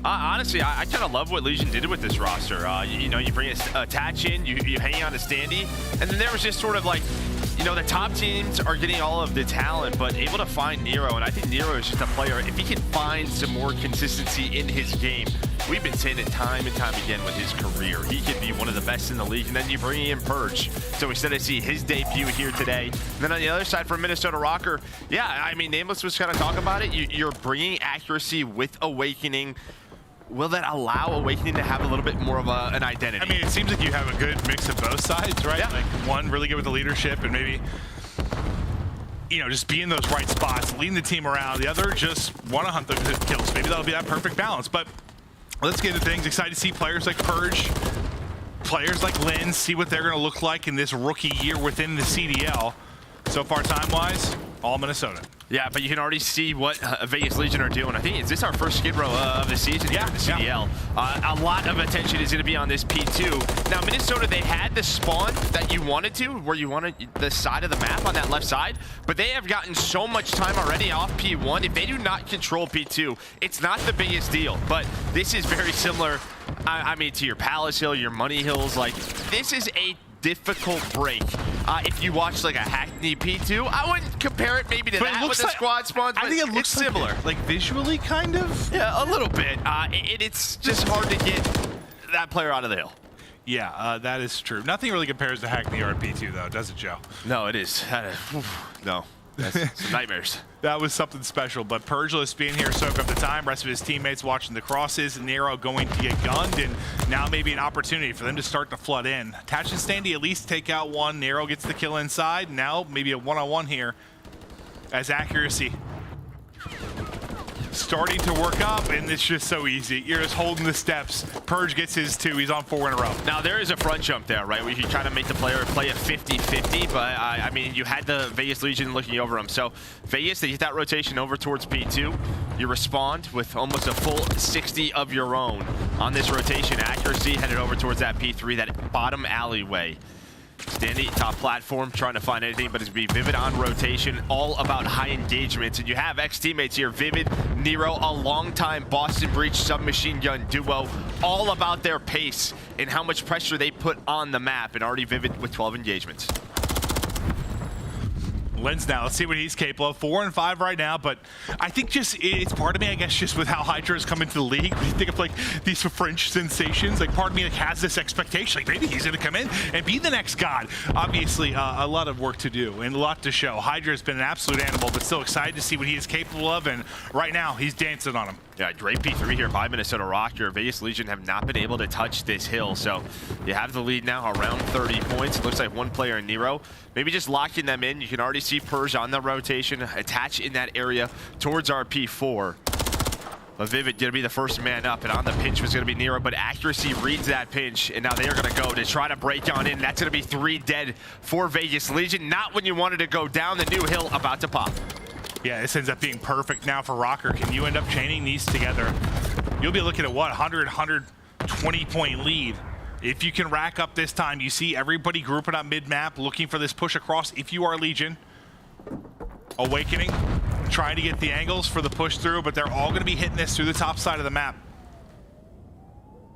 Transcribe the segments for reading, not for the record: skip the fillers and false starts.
Honestly, I kind of love what Legion did with this roster. You know, you bring a attach in, you hang on to Standy, and then there was just sort of like, you know, the top teams are getting all of the talent, but able to find Nero, and I think Nero is just a player. If he can find some more consistency in his game, we've been saying it time and time again with his career, he could be one of the best in the league, and then you bring in Purge. So we started to see his debut here today. And then on the other side for Minnesota Rokkr, yeah, I mean, Nameless was kind of talking about it. You're bringing accuracy with Awakening. Will that allow Awakening to have a little bit more of an identity? I mean, it seems like you have a good mix of both sides, right? Yeah. Like one really good with the leadership and maybe, you know, just be in those right spots, leading the team around. The other just want to hunt the kills. Maybe that'll be that perfect balance. But let's get into things. Excited to see players like Purge, players like Lynz, see what they're going to look like in this rookie year within the CDL. So far, time-wise, all Minnesota. Yeah, but you can already see what Vegas Legion are doing. I think, is this our first skid row of the season here in the CDL? A lot of attention is going to be on this P2. Now, Minnesota, they had the spawn that you wanted to, where you wanted the side of the map on that left side, but they have gotten so much time already off P1. If they do not control P2, it's not the biggest deal, but this is very similar, I mean, to your Palace Hill, your Money Hills. Like, this is a difficult break. If you watch like a Hackney P2, I wouldn't compare it maybe to that with the squad spawns, but I think it looks similar. Like visually, kind of? Yeah, a little bit. It's just hard to get that player out of the hill. Yeah, that is true. Nothing really compares to Hackney or P2, though, does it, Joe? No, it is. No. That's some nightmares. That was something special, but Purgeless being here, soak up the time. Rest of his teammates watching the crosses. Nero going to get gunned, and now maybe an opportunity for them to start to flood in. Attach and Standy at least take out one. Nero gets the kill inside. Now maybe a one-on-one here as accuracy starting to work up, and it's just so easy. You're just holding the steps. Purge gets his 2. He's on 4 in a row. Now, there is a front jump there, right? Where you can kind of make the player play a 50-50, but I mean, you had the Vegas Legion looking over him. So Vegas, they get that rotation over towards P2. You respond with almost a full 60 of your own on this rotation. Accuracy headed over towards that P3, that bottom alleyway. Standing top platform, trying to find anything, but it's be Vivid on rotation, all about high engagements. And you have ex-teammates here, Vivid, Nero, a long-time Boston Breach submachine gun duo, all about their pace and how much pressure they put on the map, and already Vivid with 12 engagements. Lynz now, let's see what he's capable of. 4 and 5 right now, but I think just it's part of me, I guess, just with how Hydra has come into the league. When you think of like these French sensations, like part of me like has this expectation, like maybe he's gonna come in and be the next god. Obviously, a lot of work to do and a lot to show. Hydra has been an absolute animal, but still excited to see what he is capable of, and right now he's dancing on him. Yeah, great P3 here by Minnesota Rokkr. Vegas Legion have not been able to touch this hill, so you have the lead now around 30 points. It looks like one player in Nero. Maybe just locking them in. You can already see Purge on the rotation, attach in that area towards our P4. But Vivid gonna be the first man up, and on the pinch was gonna be Nero, but accuracy reads that pinch, and now they are gonna go to try to break on in. That's gonna be 3 dead for Vegas Legion. Not when you wanted to go down the new hill, about to pop. Yeah, this ends up being perfect now for Rokkr. Can you end up chaining these together? You'll be looking at what, 120 point lead. If you can rack up this time, you see everybody grouping up mid-map, looking for this push across if you are Legion. Awakening, trying to get the angles for the push through, but they're all gonna be hitting this through the top side of the map.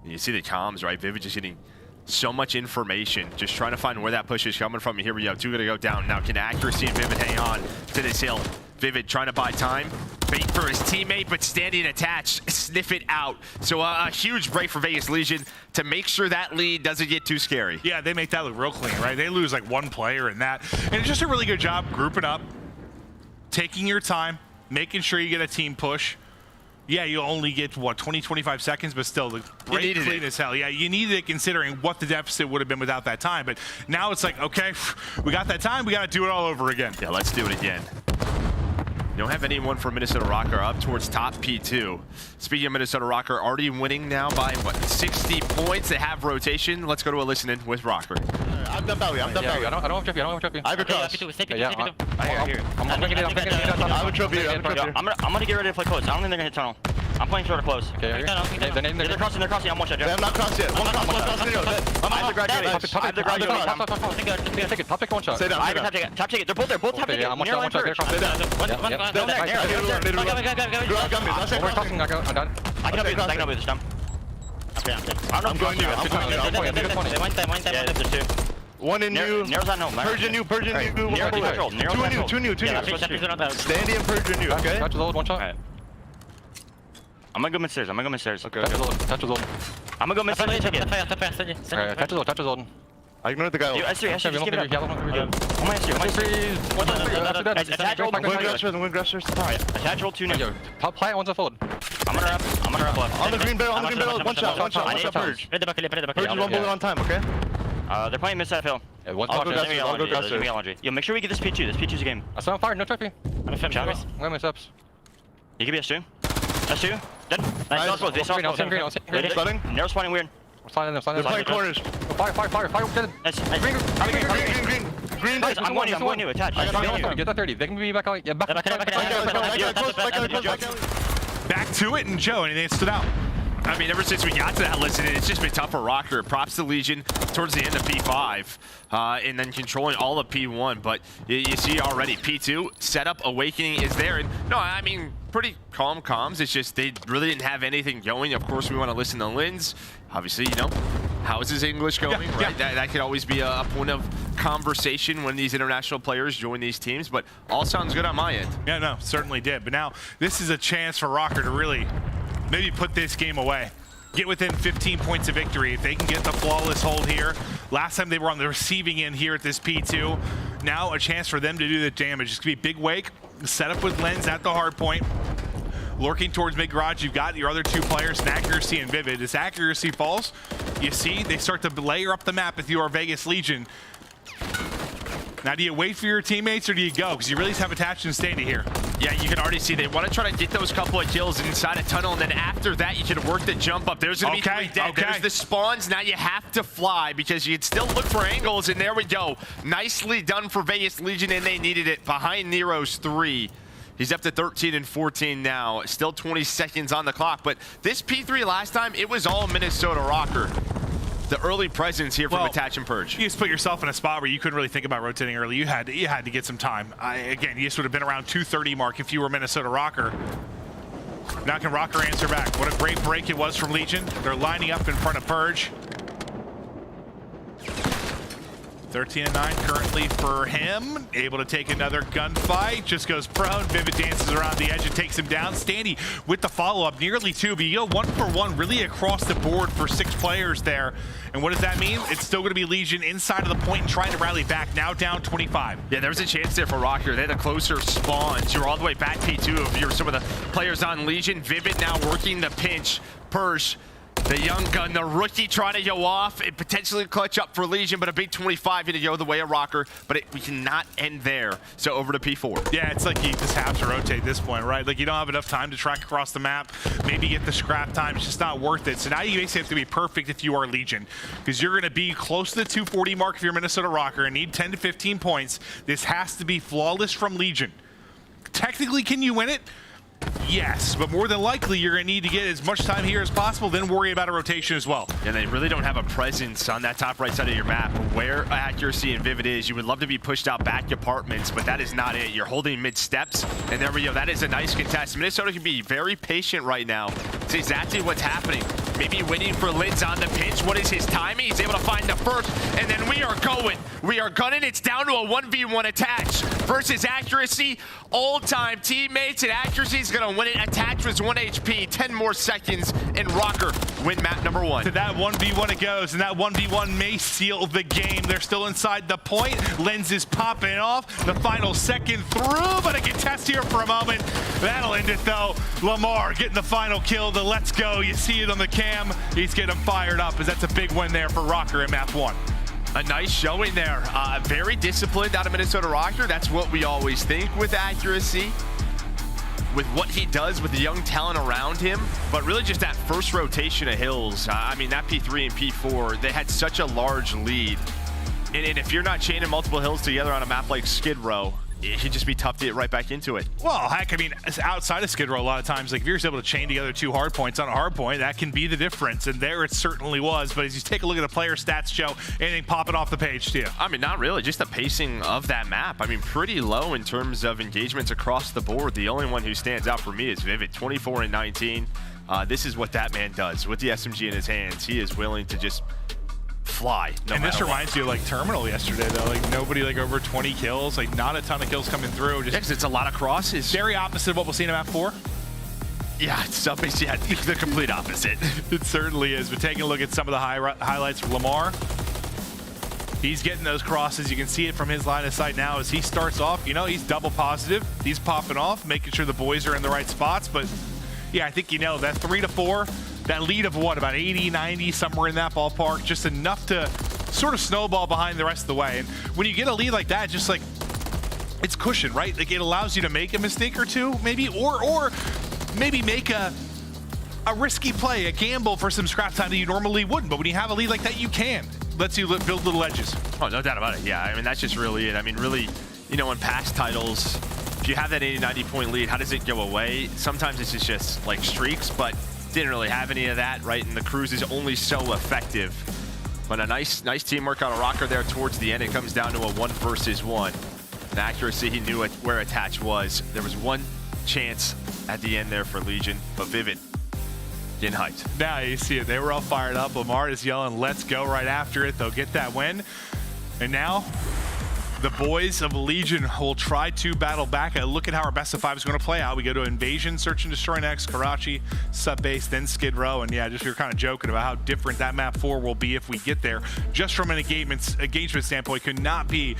You see the comms, right? Vivid just getting so much information, just trying to find where that push is coming from. And here we go, 2 gonna go down. Now can accuracy and Vivid hang on to this hill? Vivid trying to buy time, bait for his teammate, but standing attached, sniff it out. So a huge break for Vegas Legion to make sure that lead doesn't get too scary. Yeah, they make that look real clean, right? They lose like 1 player in that. And it's just a really good job grouping up, taking your time, making sure you get a team push. Yeah, you only get, what, 20, 25 seconds, but still, the break clean as hell. Yeah, you needed it considering what the deficit would have been without that time. But now it's like, okay, we got that time, we got to do it all over again. Yeah, let's do it again. You don't have anyone from Minnesota Rokkr up towards top P2. Speaking of Minnesota Rokkr, already winning now by, what, 60 points. They have rotation. Let's go to a listen-in with Røkkr. I'm done Bowie. I'm done Bowie. I don't have trophy. I have a cross. I'm bringing it up. I have a trophy. I'm gonna get ready to play close. I don't think they're gonna hit tunnel. I'm playing short or close. Okay, They're crossing. I'm one shot. They have not crossed yet. One cross. I have the graduate. I have the graduate. Take it. Top pick one shot. Stay down. I have top ticket. They're both there. Both top ticket. Yeah, I'm one shot. Stay down. I'm talking. I'm done. I can help you with this. I can help you with this, Dom. I'm going new. I'm going new. They went there. There's two. One in new. Nero's on home. Persian new. Nero's control. Two new. Yeah, that's what Standy and Persian new, okay? Touch is old, one shot. Alright. I'm gonna go mid-stairs. Okay, touch is old. I'm gonna go mid-stairs again. Okay, touch is old. I ignored the guy. Dude, S3, just give it up. Yellow, Oh my S3. Attach roll. I'm going Grashers. Alright, attach roll 2 new. Play it, one's a fold. I'm gonna wrap left. On the green barrel, one shot, Purge. Purge is one bullet on time, okay? They're playing mid-side hill. Yeah, one I'll go touch. Grashers, I'll go Grashers. Yo, make sure we get this P2. This P2's a game. I saw him fire, no trippy. Shots. I'm going my steps. You can be S2. S2. Dead. Nice. Nice. They saw I'll see him green, I'll see him green. Flooding. Nero's spawning weird. Slide in there, slide They're in there. playing corners. Fire, get it. Green. I'm going new. Attach. Get that 30, they can be back out. Yeah, back. Back to it, and Joe, anything that stood out? I mean, ever since we got to that list, it's just been tough for Røkkr. Props to Legion towards the end of P5, and then controlling all of P1. But you see already, P2 setup, Awakening is there. And no, I mean, pretty calm comms. It's just they really didn't have anything going. Of course, we want to listen to Lynz. Obviously, you know, how is his English going, right? Yeah. That could always be a point of conversation when these international players join these teams. But all sounds good on my end. Yeah, no, certainly did. But now this is a chance for Røkkr to really maybe put this game away. Get within 15 points of victory. If they can get the flawless hold here. Last time they were on the receiving end here at this P2. Now a chance for them to do the damage. It's going to be big wake. Set up with Lynz at the hard point. Lurking towards mid garage, you've got your other two players, Accuracy and Vivid. As Accuracy falls, you see they start to layer up the map if you are Vegas Legion. Now, do you wait for your teammates or do you go? Because you really have attached and Standy here. Yeah, you can already see they want to try to get those couple of kills inside a tunnel, and then after that, you can work the jump up. There's going to be 3 dead. There's the spawns. Now you have to fly because you can still look for angles, and there we go. Nicely done for Vegas Legion, and they needed it. Behind Nero's 3. He's up to 13 and 14 now. Still 20 seconds on the clock, but this P3 last time, it was all Minnesota Rokkr. The early presence here from Attach and Purge. You just put yourself in a spot where you couldn't really think about rotating early. You had to get some time. Again, you just would have been around 2:30 mark if you were Minnesota Rokkr. Now can Røkkr answer back? What a great break it was from Legion. They're lining up in front of Purge. 13 and 9 currently for him. Able to take another gunfight. Just goes prone. Vivid dances around the edge and takes him down. Standy with the follow-up. Nearly 2, but you go 1 for 1 really across the board for 6 players there. And what does that mean? It's still going to be Legion inside of the point and trying to rally back. Now down 25. Yeah, there was a chance there for Røkkr. They had a closer spawns. You're all the way back P2 of your, some of the players on Legion. Vivid now working the pinch. Purge. The young gun, the rookie trying to go off and potentially clutch up for Legion, but a big 25 going to go the way of Røkkr, but we cannot end there. So over to P4. Yeah, it's like you just have to rotate this point, right? Like you don't have enough time to track across the map, maybe get the scrap time. It's just not worth it. So now you basically have to be perfect if you are Legion, because you're going to be close to the 240 mark if you're Minnesota Rokkr and need 10 to 15 points. This has to be flawless from Legion. Technically, can you win it? Yes, but more than likely you're going to need to get as much time here as possible, then worry about a rotation as well. And they really don't have a presence on that top right side of your map where Accuracy and Vivid is. You would love to be pushed out back apartments, but that is not it. You're holding mid steps, and there we go. That is a nice contest. Minnesota can be very patient right now. It's exactly what's happening. Maybe waiting for Lynz on the pinch. What is his timing? He's able to find the first, and then we are going. We are gunning. It's down to a 1v1 Attach versus Accuracy. Old-time teammates, and Accuracy is going to win it. Attach was 1 HP, 10 more seconds, and Røkkr win map number 1. To that 1v1 it goes, and that 1v1 may seal the game. They're still inside the point. Lynz is popping off. The final second through, but a contest here for a moment. That'll end it, though. Lamar getting the final kill. The let's go. You see it on the cam. He's getting fired up, as that's a big win there for Røkkr in map 1. A nice showing there. Very disciplined out of Minnesota Rokkr. That's what we always think with Accuracy, with what he does with the young talent around him. But really just that first rotation of hills. I mean, that P3 and P4, they had such a large lead. And if you're not chaining multiple hills together on a map like Skid Row, it should just be tough to get right back into it. Well, heck, I mean, outside of Skid Row, a lot of times, like if you're just able to chain together 2 hard points on a hard point, that can be the difference. And there it certainly was. But as you take a look at the player stats, Joe, anything popping off the page to you? I mean, not really. Just the pacing of that map. I mean, pretty low in terms of engagements across the board. The only one who stands out for me is Vivid, 24 and 19. This is what that man does. With the SMG in his hands, he is willing to just fly. And this reminds you of like Terminal yesterday, though. Like nobody like over 20 kills, like not a ton of kills coming through. Just because it's a lot of crosses. Very opposite of what we'll see in map 4. Yeah, it's the complete opposite. It certainly is. But taking a look at some of the highlights from Lamar, he's getting those crosses. You can see it from his line of sight now as he starts off. You know, he's double positive. He's popping off, making sure the boys are in the right spots. But yeah, I think, you know, that 3 to 4, that lead of what, about 80, 90, somewhere in that ballpark, just enough to sort of snowball behind the rest of the way. And when you get a lead like that, just like, it's cushion, right? Like it allows you to make a mistake or two, maybe, or maybe make a risky play, a gamble for some scrap time that you normally wouldn't. But when you have a lead like that, you can. Lets you build little edges. Oh, no doubt about it. Yeah, I mean, that's just really it. I mean, really, you know, in past titles, if you have that 80, 90 point lead, how does it go away? Sometimes it's just like streaks, but didn't really have any of that, right? And the cruise is only so effective. But a nice teamwork out of Røkkr there towards the end. It comes down to a 1 versus 1. And accuracy, he knew where attach was. There was one chance at the end there for Legion, but Vivid getting hyped. Now you see it. They were all fired up. Lamar is yelling, let's go right after it. They'll get that win. And now the boys of Legion will try to battle back. Look at how our best of 5 is going to play out. We go to Invasion, Search and Destroy next, Karachi, Sub Base, then Skid Row. And yeah, just we were kind of joking about how different that map 4 will be if we get there. Just from an engagement standpoint, could not be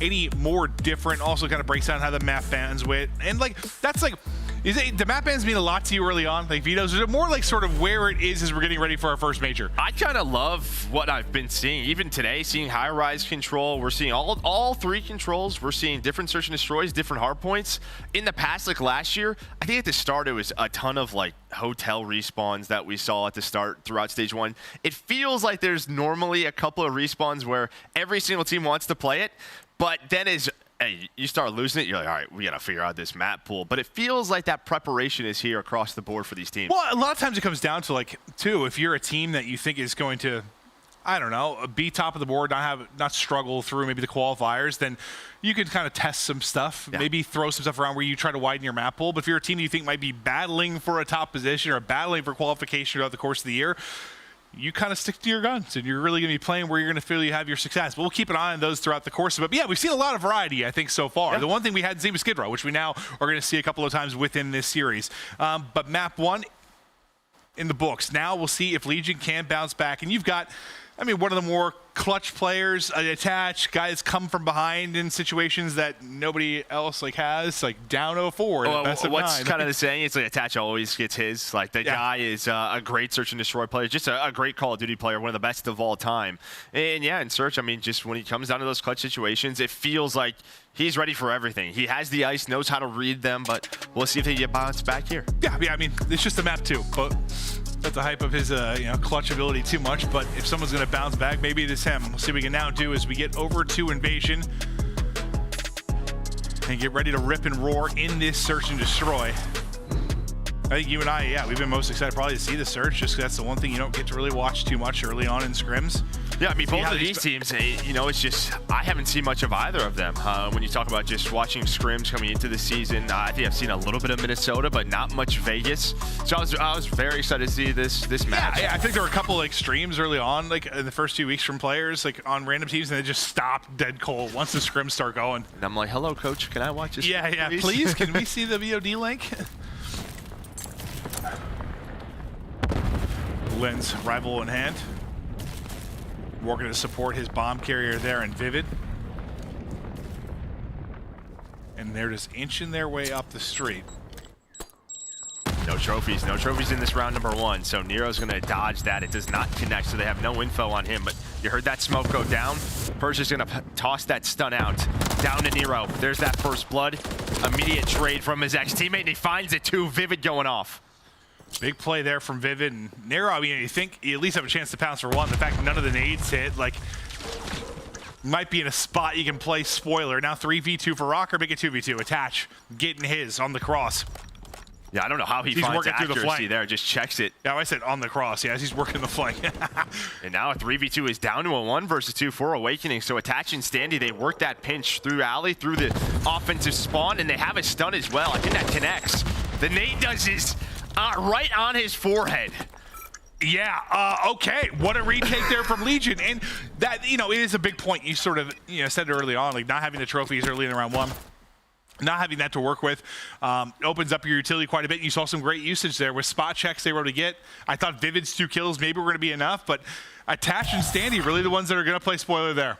any more different. Also kind of breaks down how the map bans with. And like, that's like, the map bans mean a lot to you early on? Like Vito's, is it more like sort of where it is as we're getting ready for our first major? I kind of love what I've been seeing. Even today, seeing high-rise control. We're seeing all 3 controls. We're seeing different search and destroys, different hard points. In the past, like last year, I think at the start it was a ton of like hotel respawns that we saw at the start throughout stage 1. It feels like there's normally a couple of respawns where every single team wants to play it, but then hey, you start losing it, you're like, all right, we got to figure out this map pool. But it feels like that preparation is here across the board for these teams. Well, a lot of times it comes down to, like, too, if you're a team that you think is going to, I don't know, be top of the board, not struggle through maybe the qualifiers, then you could kind of test some stuff, maybe throw some stuff around where you try to widen your map pool. But if you're a team that you think might be battling for a top position or battling for qualification throughout the course of the year, you kind of stick to your guns, and you're really going to be playing where you're going to feel you have your success. But we'll keep an eye on those throughout the course of it. But yeah, we've seen a lot of variety, I think, so far. The one thing we hadn't seen was Skid Row, which we now are going to see a couple of times within this series. But map 1 in the books. Now we'll see if Legion can bounce back. And you've got, I mean, one of the more clutch players, attach, guys come from behind in situations that nobody else like has, like down 0-4 in the best of 9. What's kind of the saying? It's like attach always gets his. Like the guy is a great search and destroy player, just a great Call of Duty player, one of the best of all time. And yeah, in search, I mean, just when he comes down to those clutch situations, it feels like he's ready for everything. He has the ice, knows how to read them, but we'll see if he get bounced back here. Yeah, I mean, it's just a map 2, but that's the hype of his clutch ability too much. But if someone's going to bounce back, maybe it is him. We'll see what we can now do as we get over to Invasion and get ready to rip and roar in this search and destroy. I think you and I, we've been most excited probably to see the search, just 'cause that's the one thing you don't get to really watch too much early on in scrims. Yeah, I mean, both of these teams, you know, it's just, I haven't seen much of either of them. When you talk about just watching scrims coming into the season, I think I've seen a little bit of Minnesota, but not much Vegas. So I was very excited to see this match. Yeah, I think there were a couple like streams early on, like in the first few weeks from players, like on random teams, and they just stopped dead cold once the scrims start going. And I'm like, hello, coach, can I watch this? Yeah, please, can we see the VOD link? Lynz, rival in hand. Working to support his bomb carrier there in Vivid. And they're just inching their way up the street. No trophies in this round number 1. So Nero's gonna dodge that. It does not connect, so they have no info on him. But you heard that smoke go down. Persia's gonna toss that stun out. Down to Nero. There's that first blood. Immediate trade from his ex-teammate, and he finds it too. Vivid going off. Big play there from Vivid and Nero. I mean, you think you at least have a chance to pounce for 1. The fact none of the nades hit, like, might be in a spot you can play spoiler. Now 3v2 for Røkkr, make it 2v2. Attach, getting his on the cross. Yeah, I don't know how he's finds working accuracy through the flank there. Just checks it. Yeah, I said on the cross. Yeah, he's working the flank. And now a 3v2 is down to a 1 versus 2 for Owakening. So Attach and Standy, they work that pinch through alley, through the offensive spawn, and they have a stun as well. I think that connects. The nade does his Right on his forehead. Yeah, okay. What a retake there from Legion. And that, it is a big point. You sort of, said it early on, like not having the trophies early in round 1. Not having that to work with opens up your utility quite a bit. You saw some great usage there with spot checks they were able to get. I thought Vivid's 2 kills maybe were going to be enough, but Attach and Standy really the ones that are going to play spoiler there.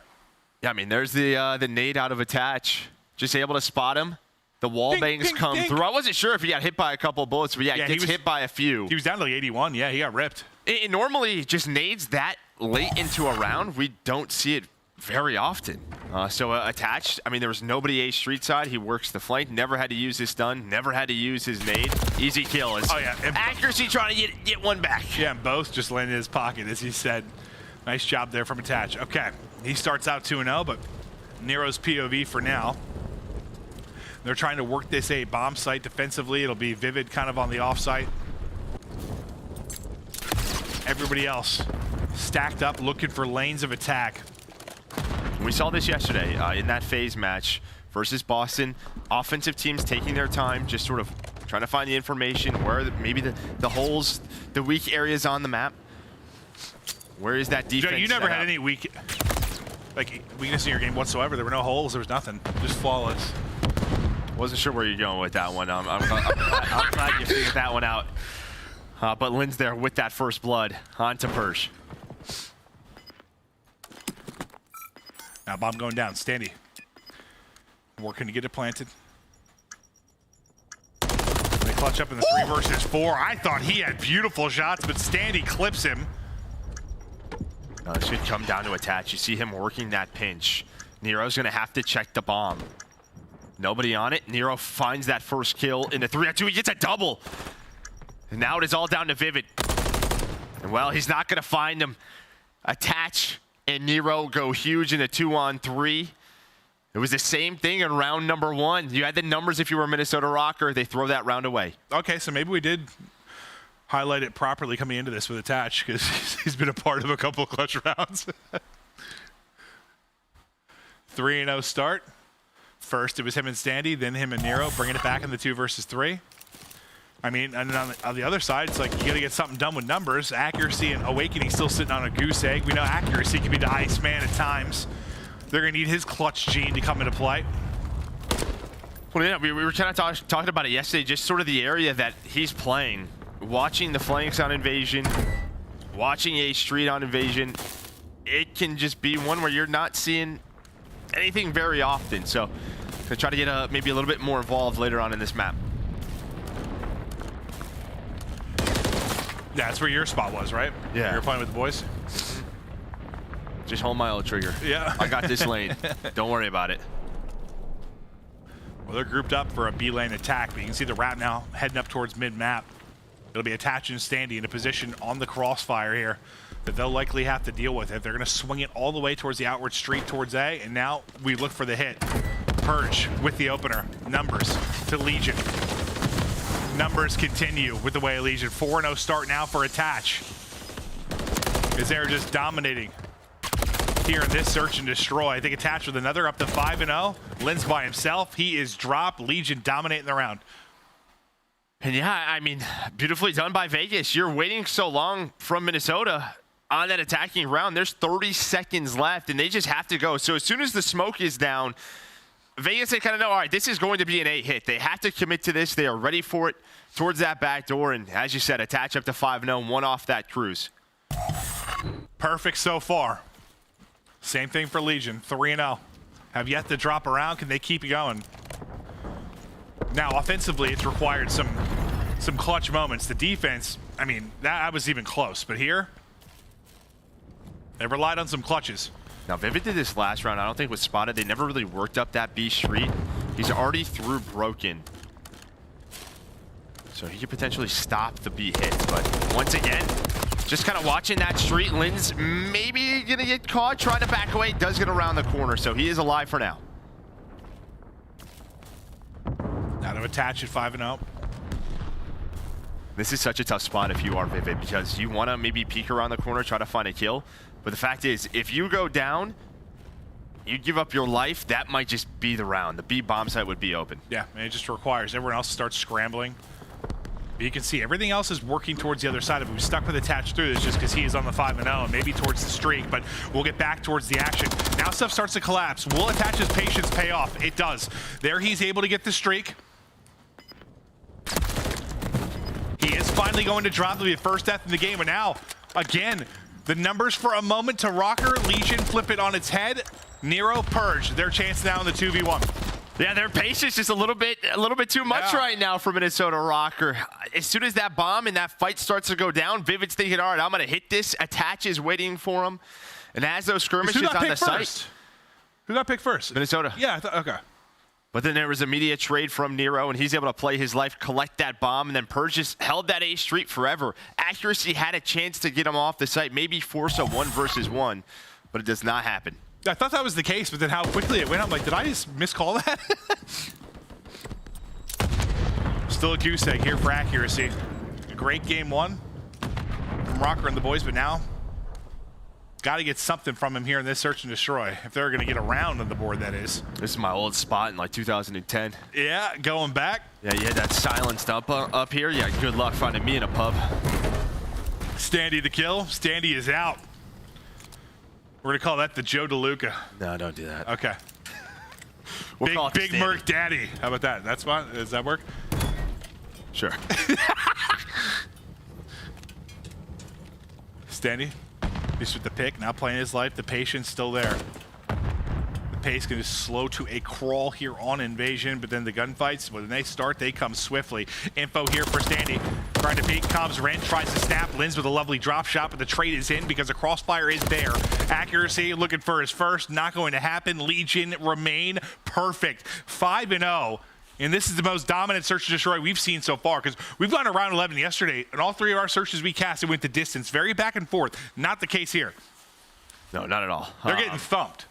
Yeah, I mean, there's the nade out of Attach. Just able to spot him. The wall bangs come through. I wasn't sure if he got hit by a couple of bullets, but yeah, he gets hit by a few. He was down to like 81. Yeah, he got ripped. It normally just nades that late into a round. We don't see it very often. So Attached, I mean, there was nobody A street side. He works the flank, never had to use his stun, never had to use his nade. Easy kill. Oh, yeah. Accuracy trying to get one back. Yeah, and both just landed in his pocket, as he said. Nice job there from Attach. Okay, he starts out 2-0, but Nero's POV for now. They're trying to work this A bomb site defensively. It'll be Vivid kind of on the off site. Everybody else stacked up, looking for lanes of attack. We saw this yesterday in that FaZe match versus Boston. Offensive teams taking their time, just sort of trying to find the information, where maybe the holes, the weak areas on the map. Where is that defense? You never had any weakness in your game whatsoever. There were no holes. There was nothing. Just flawless. Wasn't sure where you're going with that one. I'm glad you figured that one out. But Lynz there with that first blood onto Persh. Now bomb going down. Standy working to get it planted. They clutch up in the 3 versus 4. I thought he had beautiful shots, but Standy clips him. It should come down to Attach. You see him working that pinch. Nero's going to have to check the bomb. Nobody on it. Nero finds that first kill in the 3-on-2. He gets a double. And now it is all down to Vivid. And well, he's not going to find him. Attach and Nero go huge in the 2-on-3. It was the same thing in round number 1. You had the numbers if you were Minnesota Rokkr. They throw that round away. Okay, so maybe we did highlight it properly coming into this with Attach, because he's been a part of a couple of clutch rounds. 3-0 start. First, it was him and Standy, then him and Nero, bringing it back in the 2 versus 3. I mean, and on the other side, it's like you got to get something done with numbers. Accuracy and Owakening still sitting on a goose egg. We know Accuracy can be the ice man at times. They're going to need his clutch gene to come into play. Well, yeah, we were kind of talking about it yesterday, just sort of the area that he's playing. Watching the flanks on Invasion, watching A Street on Invasion, it can just be one where you're not seeing anything very often. So, gonna try to get maybe a little bit more involved later on in this map. Yeah, that's where your spot was, right? Yeah. You were playing with the boys? Just hold my old trigger. Yeah. I got this lane. Don't worry about it. Well, they're grouped up for a B lane attack, but you can see the wrap now heading up towards mid-map. It'll be Attach and Standy in a position on the crossfire here that they'll likely have to deal with it. They're going to swing it all the way towards the outward street towards A, and now we look for the hit. Purge with the opener. Numbers to Legion. Numbers continue with the way of Legion. 4-0 start now for Attach, as they're just dominating here in this search and destroy. I think Attach with another up to 5-0. Lynz by himself. He is dropped. Legion dominating the round. And yeah, I mean, beautifully done by Vegas. You're waiting so long from Minnesota on that attacking round. There's 30 seconds left, and they just have to go. So as soon as the smoke is down, Vegas, they kind of know, all right, this is going to be an 8 hit. They have to commit to this. They are ready for it towards that back door. And as you said, Attach up to 5-0, one off that cruise. Perfect so far. Same thing for Legion, 3-0. Have yet to drop around. Can they keep going? Now, offensively, it's required some clutch moments. The defense, I mean, that was even close. But here, they relied on some clutches. Now, Vivid did this last round. I don't think was spotted. They never really worked up that B street. He's already through Broken. So he could potentially stop the B hit. But once again, just kind of watching that street. Lynz maybe going to get caught, trying to back away. Does get around the corner, so he is alive for now. Now to Attach at 5-0. This is such a tough spot if you are Vivid, because you want to maybe peek around the corner, try to find a kill. But the fact is, if you go down, you give up your life, that might just be the round. The B bomb site would be open. Yeah, and it just requires everyone else to start scrambling. But you can see everything else is working towards the other side of it. We stuck with attached through this just because he is on the 5-0 and maybe towards the streak, but we'll get back towards the action. Now stuff starts to collapse. Will Attach's patience pay off? It does. There he's able to get the streak. He is finally going to drop the first death in the game, and now, again, the numbers for a moment to Røkkr. Legion flip it on its head. Nero, Purge, their chance now in the 2v1. Yeah, their patience is a little bit too much right now for Minnesota Rokkr. As soon as that bomb and that fight starts to go down, Vivid's thinking, all right, I'm going to hit this. Attach is waiting for him. And as those skirmishes on the site. Who got picked first? Minnesota. Yeah, okay. But then there was a media trade from Nero, and he's able to play his life, collect that bomb, and then Purge just held that A street forever. Accuracy had a chance to get him off the site, maybe force a 1v1, but it does not happen. I thought that was the case, but then how quickly it went, I'm like, did I just miscall that? Still a goose egg here for accuracy. A great game one from Røkkr and the boys, but now got to get something from him here in this search and destroy. If they're going to get around on the board, that is. This is my old spot in like 2010. Yeah, going back. Yeah, you had that silenced up here. Yeah, good luck finding me in a pub. Standy the kill. Standy is out. We're going to call that the Joe DeLuca. No, don't do that. Okay. Big Merc Daddy. How about that? That's fine. Does that work? Sure. Standy. Just with the pick, now playing his life. The patience still there. The pace going to slow to a crawl here on Invasion, but then the gunfights, when they start, they come swiftly. Info here for Standy. Trying to peek, comes Ren, tries to snap. Lynz with a lovely drop shot, but the trade is in because the crossfire is there. Accuracy looking for his first, not going to happen. Legion remain perfect. 5-0. And this is the most dominant search and destroy we've seen so far, because we've gone to round 11 yesterday, and all three of our searches we cast, it went the distance. Very back and forth. Not the case here. No, not at all. They're getting thumped.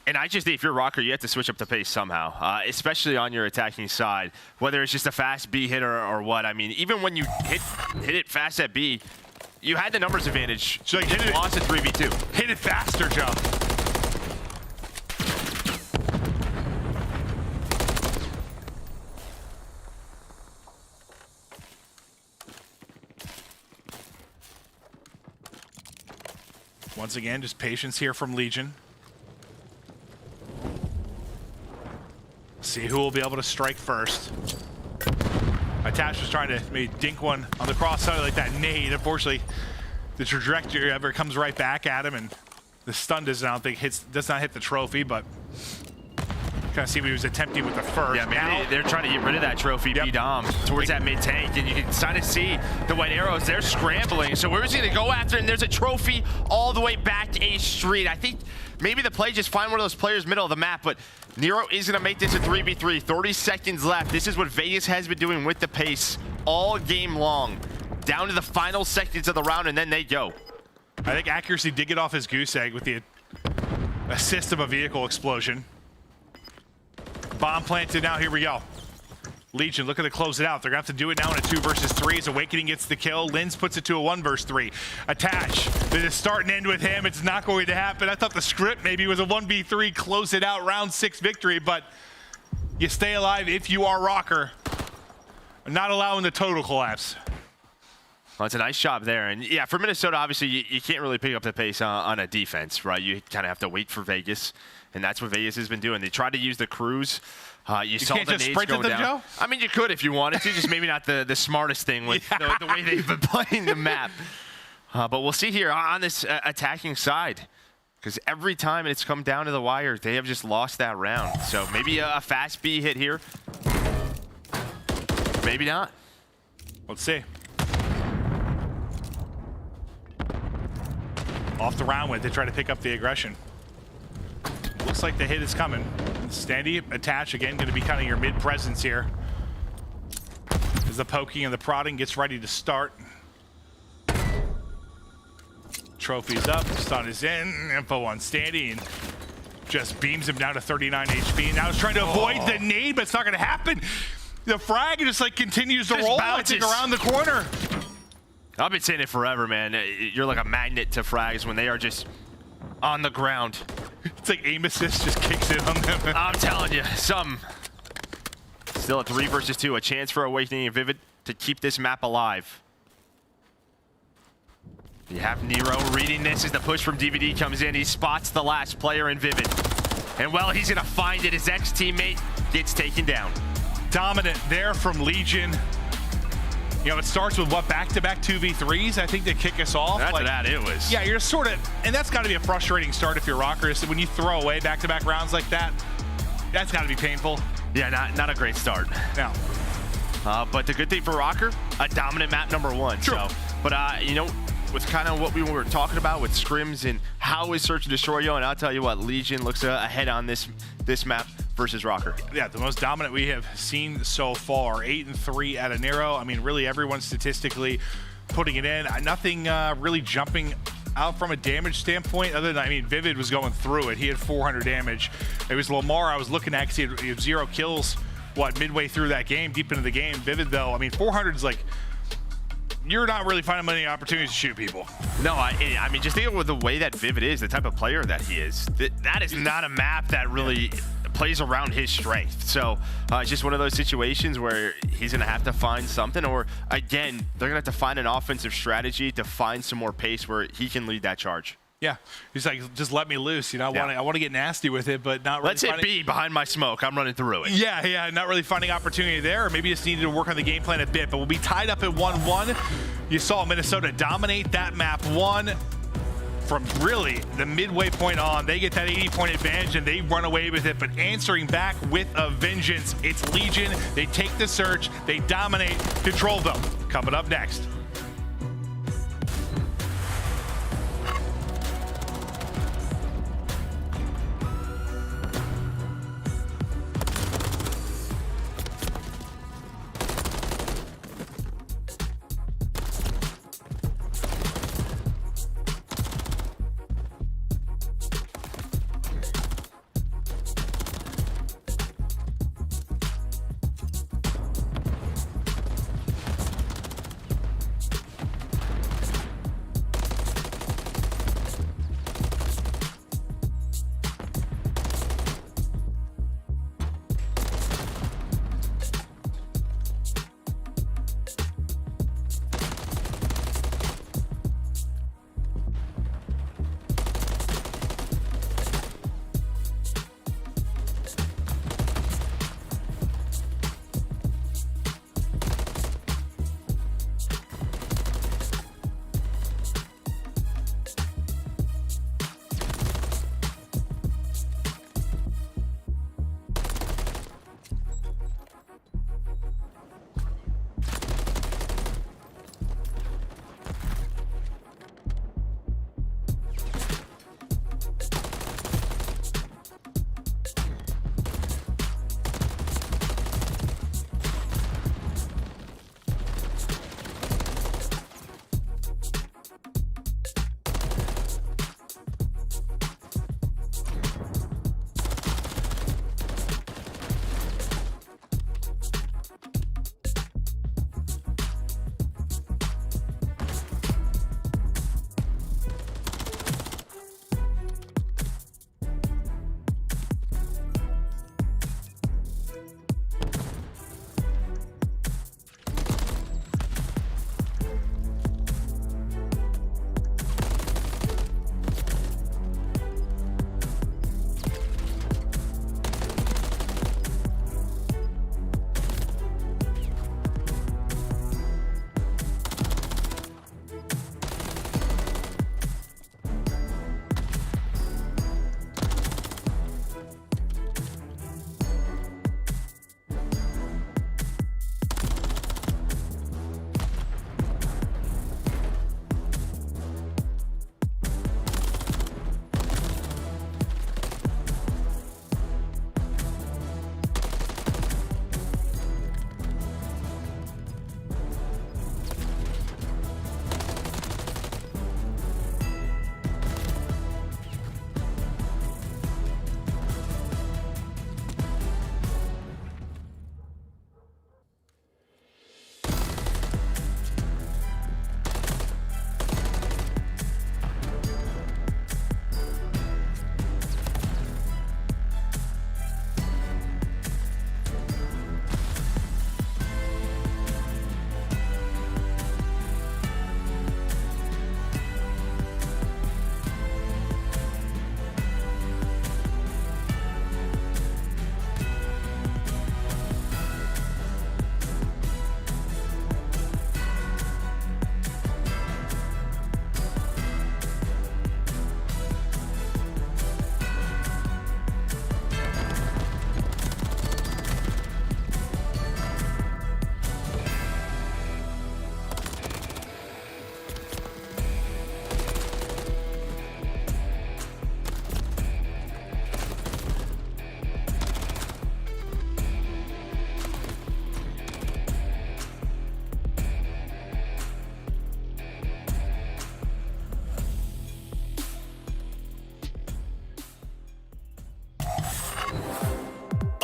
And I just think if you're Røkkr, you have to switch up the pace somehow, especially on your attacking side, whether it's just a fast B hit or what. I mean, even when you hit it fast at B, you had the numbers advantage. So you lost at 3v2. Hit it faster, Joe. Once again, just patience here from Legion. See who will be able to strike first. Attach was trying to maybe dink one on the cross side like that nade. Unfortunately, the trajectory ever comes right back at him, and the stun does not hit the trophy, but kind of see what he was attempting with the first. Yeah, maybe they're trying to get rid of that trophy B-Dom towards that mid-tank, and you can kind of see the white arrows, they're scrambling. So where's he going to go after? And there's a trophy all the way back to A Street. I think maybe the play just find one of those players middle of the map, but Nero is going to make this a 3v3. 30 seconds left. This is what Vegas has been doing with the pace all game long. Down to the final seconds of the round, and then they go. I think accuracy did get off his goose egg with the assist of a vehicle explosion. Bomb planted now, here we go. Legion looking to close it out. They're gonna have to do it now in a 2 versus 3 as Awakening gets the kill. Lynz puts it to a 1 versus 3. Attach, there's a start and end with him. It's not going to happen. I thought the script maybe was a 1v3, close it out, round 6 victory, but you stay alive if you are Røkkr. Not allowing the total collapse. Well, it's a nice job there. And yeah, for Minnesota, obviously, you can't really pick up the pace on a defense, right? You kind of have to wait for Vegas, and that's what Vegas has been doing. They tried to use the cruise. You saw can't the just nades sprint going at them, down. Joe? I mean, you could if you wanted to, just maybe not the smartest thing with the way they've been playing the map. But we'll see here on this attacking side, because every time it's come down to the wire, they have just lost that round. So maybe a fast B hit here. Maybe not. Let's see. Off the round with, they try to pick up the aggression. Looks like the hit is coming. Standy, attach again, going to be kind of your mid-presence here. As the poking and the prodding gets ready to start. Trophy's up, stun is in, info on Standy, and just beams him down to 39 HP. Now he's trying to avoid the nade, but it's not going to happen. The frag just like continues to roll, I think, around the corner. I've been saying it forever, man. You're like a magnet to frags when they are just on the ground. It's like aim assist just kicks in on them. I'm telling you, some. Still a 3 versus 2, a chance for Awakening and Vivid. to keep this map alive. You have Nero reading this as the push from DVD comes in. He spots the last player in Vivid. And well, he's gonna find it. His ex-teammate gets taken down. Dominant there from Legion. You know, it starts with what, back-to-back 2v3s, I think, to kick us off. After that, it was. Yeah, you're sort of, and that's got to be a frustrating start if you're Røkkr. So when you throw away back-to-back rounds like that, that's got to be painful. Yeah, not a great start. No. But the good thing for Røkkr, a dominant map #1. True. So, but you know, with kind of what we were talking about with scrims and how is Search and Destroy going, I'll tell you what, Legion looks ahead on this map versus Røkkr. Yeah, the most dominant we have seen so far. 8-3 at a Nero. I mean, really everyone statistically putting it in. Nothing really jumping out from a damage standpoint other than, I mean, Vivid was going through it. He had 400 damage. It was Lamar I was looking at because he had 0 kills, what, midway through that game, deep into the game. Vivid, though, I mean, 400 is like, you're not really finding many opportunities to shoot people. No, I mean, just think of the way that Vivid is, the type of player that he is. That is not a map that really plays around his strength. So it's just one of those situations where he's going to have to find something, or again, they're going to have to find an offensive strategy to find some more pace where he can lead that charge. Yeah, he's like, just let me loose. You know, I want to get nasty with it, but not really. Let's hit B behind my smoke. I'm running through it. Yeah, not really finding opportunity there, or maybe just needed to work on the game plan a bit. But we'll be tied up at 1-1. You saw Minnesota dominate that map 1 from really the midway point on. They get that 80-point advantage and they run away with it. But answering back with a vengeance, it's Legion. They take the search, they dominate, control them. Coming up next.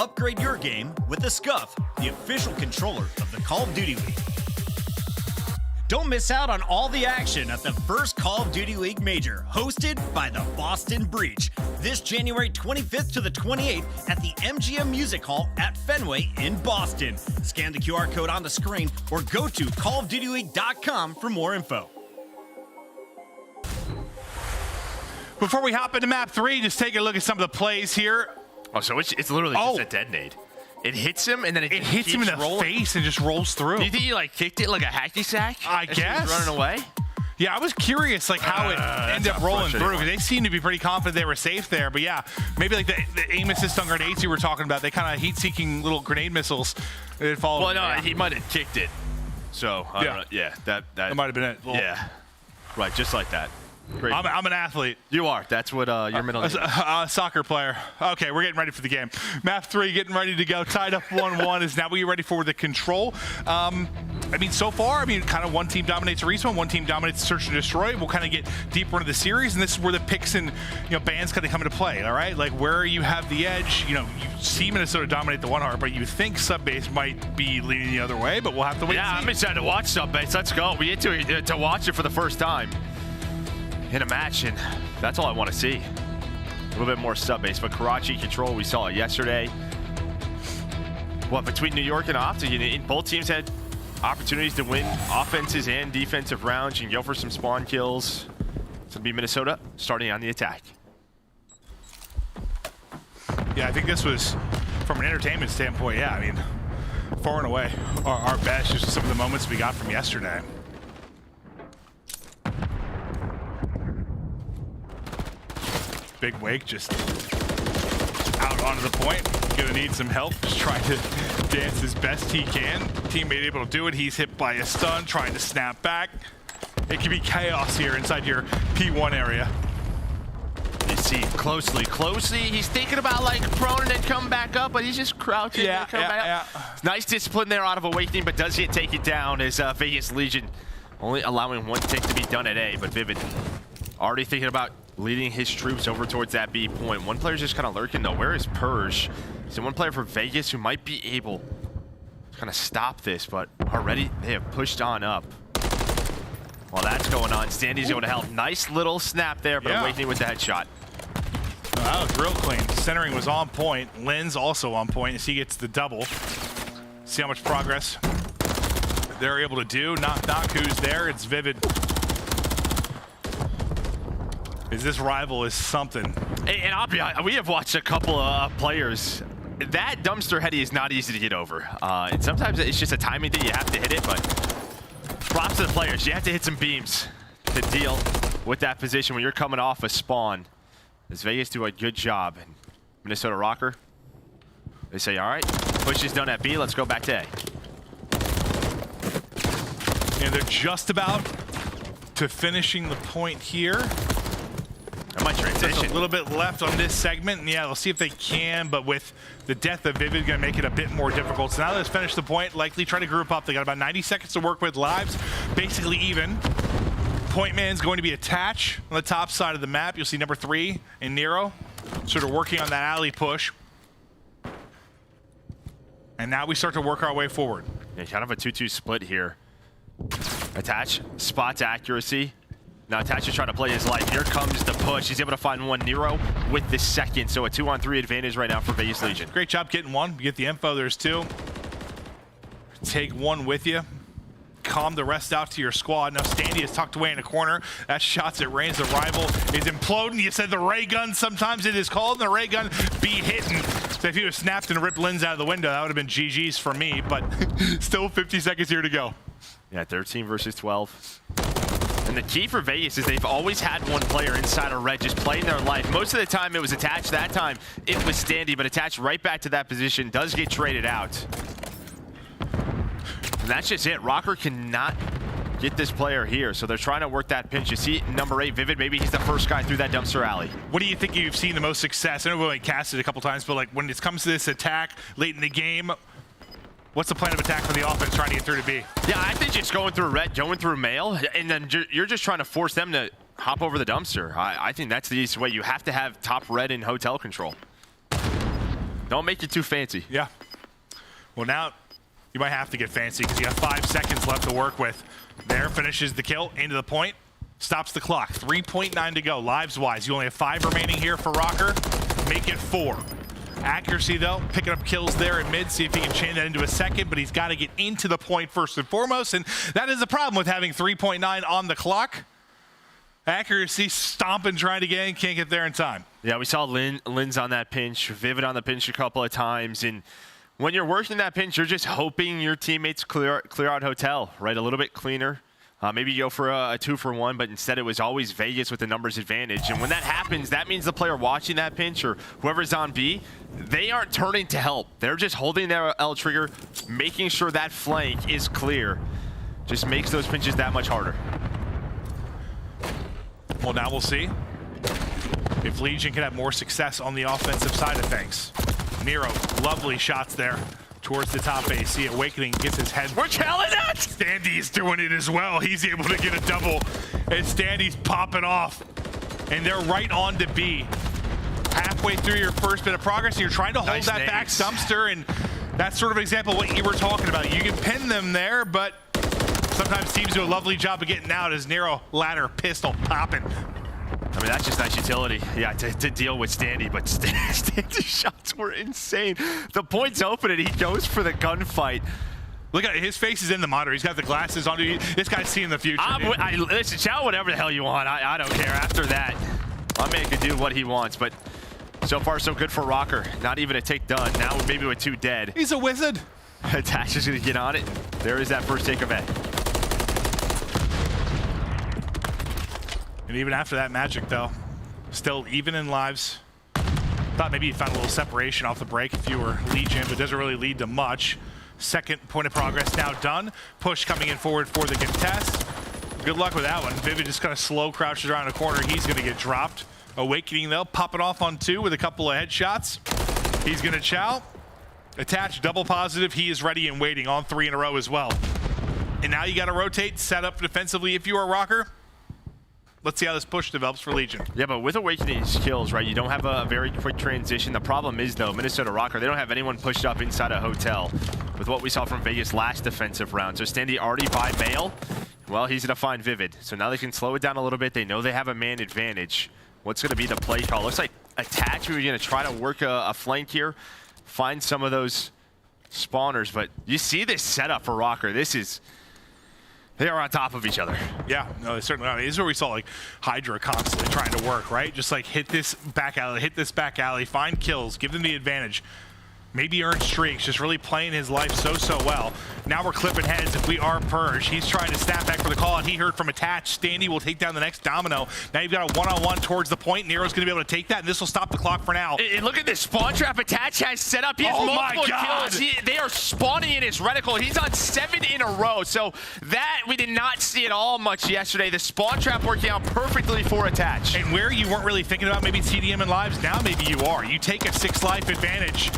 Upgrade your game with the Scuff, the official controller of the Call of Duty League. Don't miss out on all the action at the first Call of Duty League Major, hosted by the Boston Breach, this January 25th to the 28th at the MGM Music Hall at Fenway in Boston. Scan the QR code on the screen or go to callofdutyleague.com for more info. Before we hop into map 3, just take a look at some of the plays here. Oh, so it's literally just a dead nade. It hits him, and then it hits him in the face and just rolls through. Do you think he like kicked it like a hacky sack? I guess. He was running away. Yeah, I was curious like how it ended up rolling through, because they seemed to be pretty confident they were safe there. But yeah, maybe like the aim assist on grenades you were talking about, they kind of heat-seeking little grenade missiles. It followed. Well, no, he might have kicked it. So I don't know. Yeah, that might have been it. Yeah, right, just like that. Great. I'm an athlete. You are. That's what your middle name is. Soccer player. Okay, we're getting ready for the game. Map 3, getting ready to go. Tied up 1-1 is now we get ready for the control. I mean, so far, kind of one team dominates a respawn, one team dominates search and destroy. We'll kind of get deeper into the series, and this is where the picks and bans kind of come into play. All right, like where you have the edge. You see Minnesota dominate the one heart, but you think Subbase might be leaning the other way. But we'll have to wait. Yeah, I'm excited to watch Subbase. Let's go. We get to watch it for the first time in a match, and that's all I want to see. A little bit more Subbase, but Karachi control, we saw it yesterday. What, between New York and OpTic, both teams had opportunities to win offenses and defensive rounds. You can go for some spawn kills. It's gonna be Minnesota starting on the attack. Yeah, I think this was, from an entertainment standpoint, yeah, I mean, far and away our best, just some of the moments we got from yesterday. Big Wake just out onto the point. Gonna need some help. Just trying to dance as best he can. Teammate able to do it. He's hit by a stun, trying to snap back. It can be chaos here inside your P1 area. You see closely. He's thinking about like prone and then come back up, but he's just crouching. Yeah. Nice discipline there out of Awakening, but does get taken down as Vegas Legion only allowing one tick to be done at A, but Vivid already thinking about leading his troops over towards that B point. One player's just kind of lurking though. Where is Purge? So one player for Vegas who might be able to kind of stop this, but already they have pushed on up. While that's going on, Standy's able to help. Nice little snap there, but Awakening with the headshot. Oh, that was real clean. Centering was on point. Lynz also on point as he gets the double. See how much progress they're able to do. Not who's there. It's Vivid. This rival is something. And I'll be honest, we have watched a couple of players. That dumpster heady is not easy to get over. And sometimes it's just a timing thing. You have to hit it, but props to the players. You have to hit some beams to deal with that position when you're coming off a spawn. As Vegas do a good job. And Minnesota Rokkr, they say, all right, push is done at B. Let's go back to A. And they're just about to finishing the point here. I might transition. There's a little bit left on this segment, and yeah, we'll see if they can, but with the death of Vivid, gonna make it a bit more difficult. So now let's finish the point, likely try to group up. They got about 90 seconds to work with. Lives basically even. Point man's going to be attached on the top side of the map. You'll see number 3 in Nero, sort of working on that alley push. And now we start to work our way forward. Yeah, kind of a 2-2 split here. Attach, spots accuracy. Now Attach is trying to play his life. Here comes the push. He's able to find one. Nero with the second. So a 2-on-3 advantage right now for Vegas Legion. Great job getting one. You get the info. There's 2. Take one with you. Calm the rest out to your squad. Now Standy is tucked away in a corner. That shots at range. The rival is imploding. You said the ray gun, sometimes it is called, and the ray gun be hitting. So if he was snapped and ripped Lynz out of the window, that would have been GG's for me, but still 50 seconds here to go. Yeah, 13 versus 12. And the key for Vegas is they've always had one player inside of red just playing their life. Most of the time it was Attached. That time it was Standy, but Attached right back to that position, does get traded out. And that's just it. Røkkr cannot get this player here, so they're trying to work that pinch. You see number 8, Vivid, maybe he's the first guy through that dumpster alley. What do you think you've seen the most success? I know we like cast it a couple times, but like when it comes to this attack late in the game, what's the plan of attack for the offense trying to get through to B? Yeah, I think just going through red, going through mail, and then you're just trying to force them to hop over the dumpster. I think that's the easiest way. You have to have top red in hotel control. Don't make it too fancy. Yeah. Well, now you might have to get fancy because you have 5 seconds left to work with. There, finishes the kill, into the point, stops the clock. 3.9 to go, lives-wise. You only have 5 remaining here for Røkkr. Make it 4. Accuracy, though, picking up kills there in mid. See if he can chain that into a second, but he's got to get into the point first and foremost, and that is the problem with having 3.9 on the clock. Accuracy, stomping, trying to get in, can't get there in time. Yeah, we saw Lynz on that pinch, Vivid on the pinch a couple of times, and when you're working that pinch, you're just hoping your teammates clear out hotel, right? A little bit cleaner. Maybe you go for a 2-for-1, but instead it was always Vegas with the numbers advantage. And when that happens, that means the player watching that pinch or whoever's on B, they aren't turning to help. They're just holding their L trigger, making sure that flank is clear. Just makes those pinches that much harder. Well, now we'll see if Legion can have more success on the offensive side of things. Nero, lovely shots there towards the top A. See Owakening gets his head. We're telling that! Standy's doing it as well. He's able to get a double, and Standy's popping off. And they're right on to B. Halfway through your first bit of progress, and you're trying to hold Nice that back nades. dumpster, and that's sort of an example of what you were talking about. You can pin them there, but sometimes teams do a lovely job of getting out as Nero ladder pistol popping. I mean, that's just nice utility, yeah, to deal with Standy, but Standy's shots were insane. The point's open, and he goes for the gunfight. Look at his face is in the monitor. He's got the glasses on. This guy's seeing the future. Listen, shout whatever the hell you want. I don't care. After that, my man can do what he wants, but so far so good for Røkkr. Not even a take done. Now maybe with 2 dead. He's a wizard. Dash is going to get on it. There is that first take of it. And even after that magic, though, still even in lives. Thought maybe you found a little separation off the break if you were Legion, but doesn't really lead to much. Second point of progress now done. Push coming in forward for the contest. Good luck with that one. Vivid just kind of slow crouches around the corner. He's going to get dropped. Owakening, though, popping off on 2 with a couple of headshots. He's going to chow. Attach, double positive. He is ready and waiting on 3 in a row as well. And now you got to rotate, set up defensively if you are Røkkr. Let's see how this push develops for Legion. Yeah, but with Awakening's kills, right, you don't have a very quick transition. The problem is, though, Minnesota Rokkr, they don't have anyone pushed up inside a hotel with what we saw from Vegas last defensive round. So Standy already by mail. Well, he's going to find Vivid. So now they can slow it down a little bit. They know they have a man advantage. What's going to be the play call? Looks like Attach, we're going to try to work a flank here, find some of those spawners. But you see this setup for Røkkr. This is... They are on top of each other. Yeah, no, they certainly are. This is where we saw like Hydra constantly trying to work, right? Just like hit this back alley, find kills, give them the advantage. Maybe earn streaks, just really playing his life so well. Now we're clipping heads if we are Purge. He's trying to snap back for the call, and he heard from Attach. Standy will take down the next domino. Now you've got a one-on-one towards the point. Nero's going to be able to take that, and this will stop the clock for now. And look at this spawn trap Attach has set up. He has multiple kills. They are spawning in his reticle. He's on 7 in a row. So that we did not see at all much yesterday. The spawn trap working out perfectly for Attach. And where you weren't really thinking about maybe TDM and lives, now maybe you are. You take a 6 life advantage.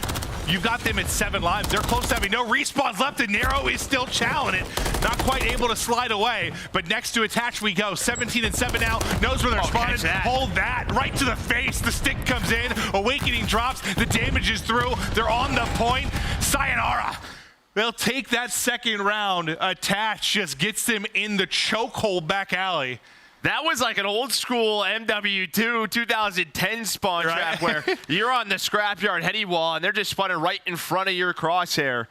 You've got them at 7 lives. They're close to having no respawns left, and Nero is still chowing it. Not quite able to slide away, but next to Attach we go. 17 and 7 now. Knows where they're spawning. Hold that right to the face. The stick comes in. Awakening drops. The damage is through. They're on the point. Sayonara. They'll take that second round. Attach just gets them in the chokehold back alley. That was like an old school MW2 2010 spawn trap where you're on the scrapyard heady wall and they're just spawning right in front of your crosshair.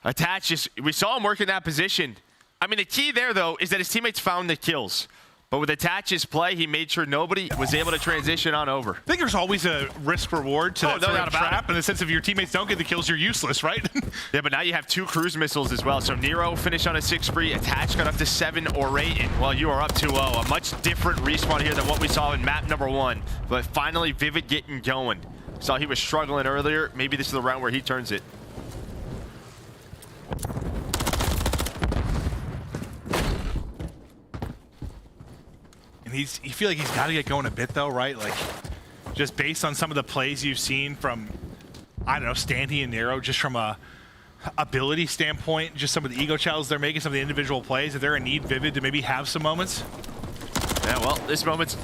Attach just, we saw him work in that position. I mean, the key there, though, is that his teammates found the kills. But with Attach's play, he made sure nobody was able to transition on over. I think there's always a risk reward to that sort of trap in the sense of your teammates don't get the kills, you're useless, right? Yeah, but now you have 2 cruise missiles as well. So Nero finished on a 6 spree, Attach got up to 7 or 8, and well, you are up 2-0. A much different respawn here than what we saw in map number 1. But finally, Vivid getting going. Saw he was struggling earlier. Maybe this is the round where he turns it. You feel like he's got to get going a bit, though, right? Like, just based on some of the plays you've seen from, I don't know, Standy and Nero, just from a ability standpoint, just some of the ego challenges they're making, some of the individual plays, if they're in need, Vivid, to maybe have some moments. Yeah, well, this moment's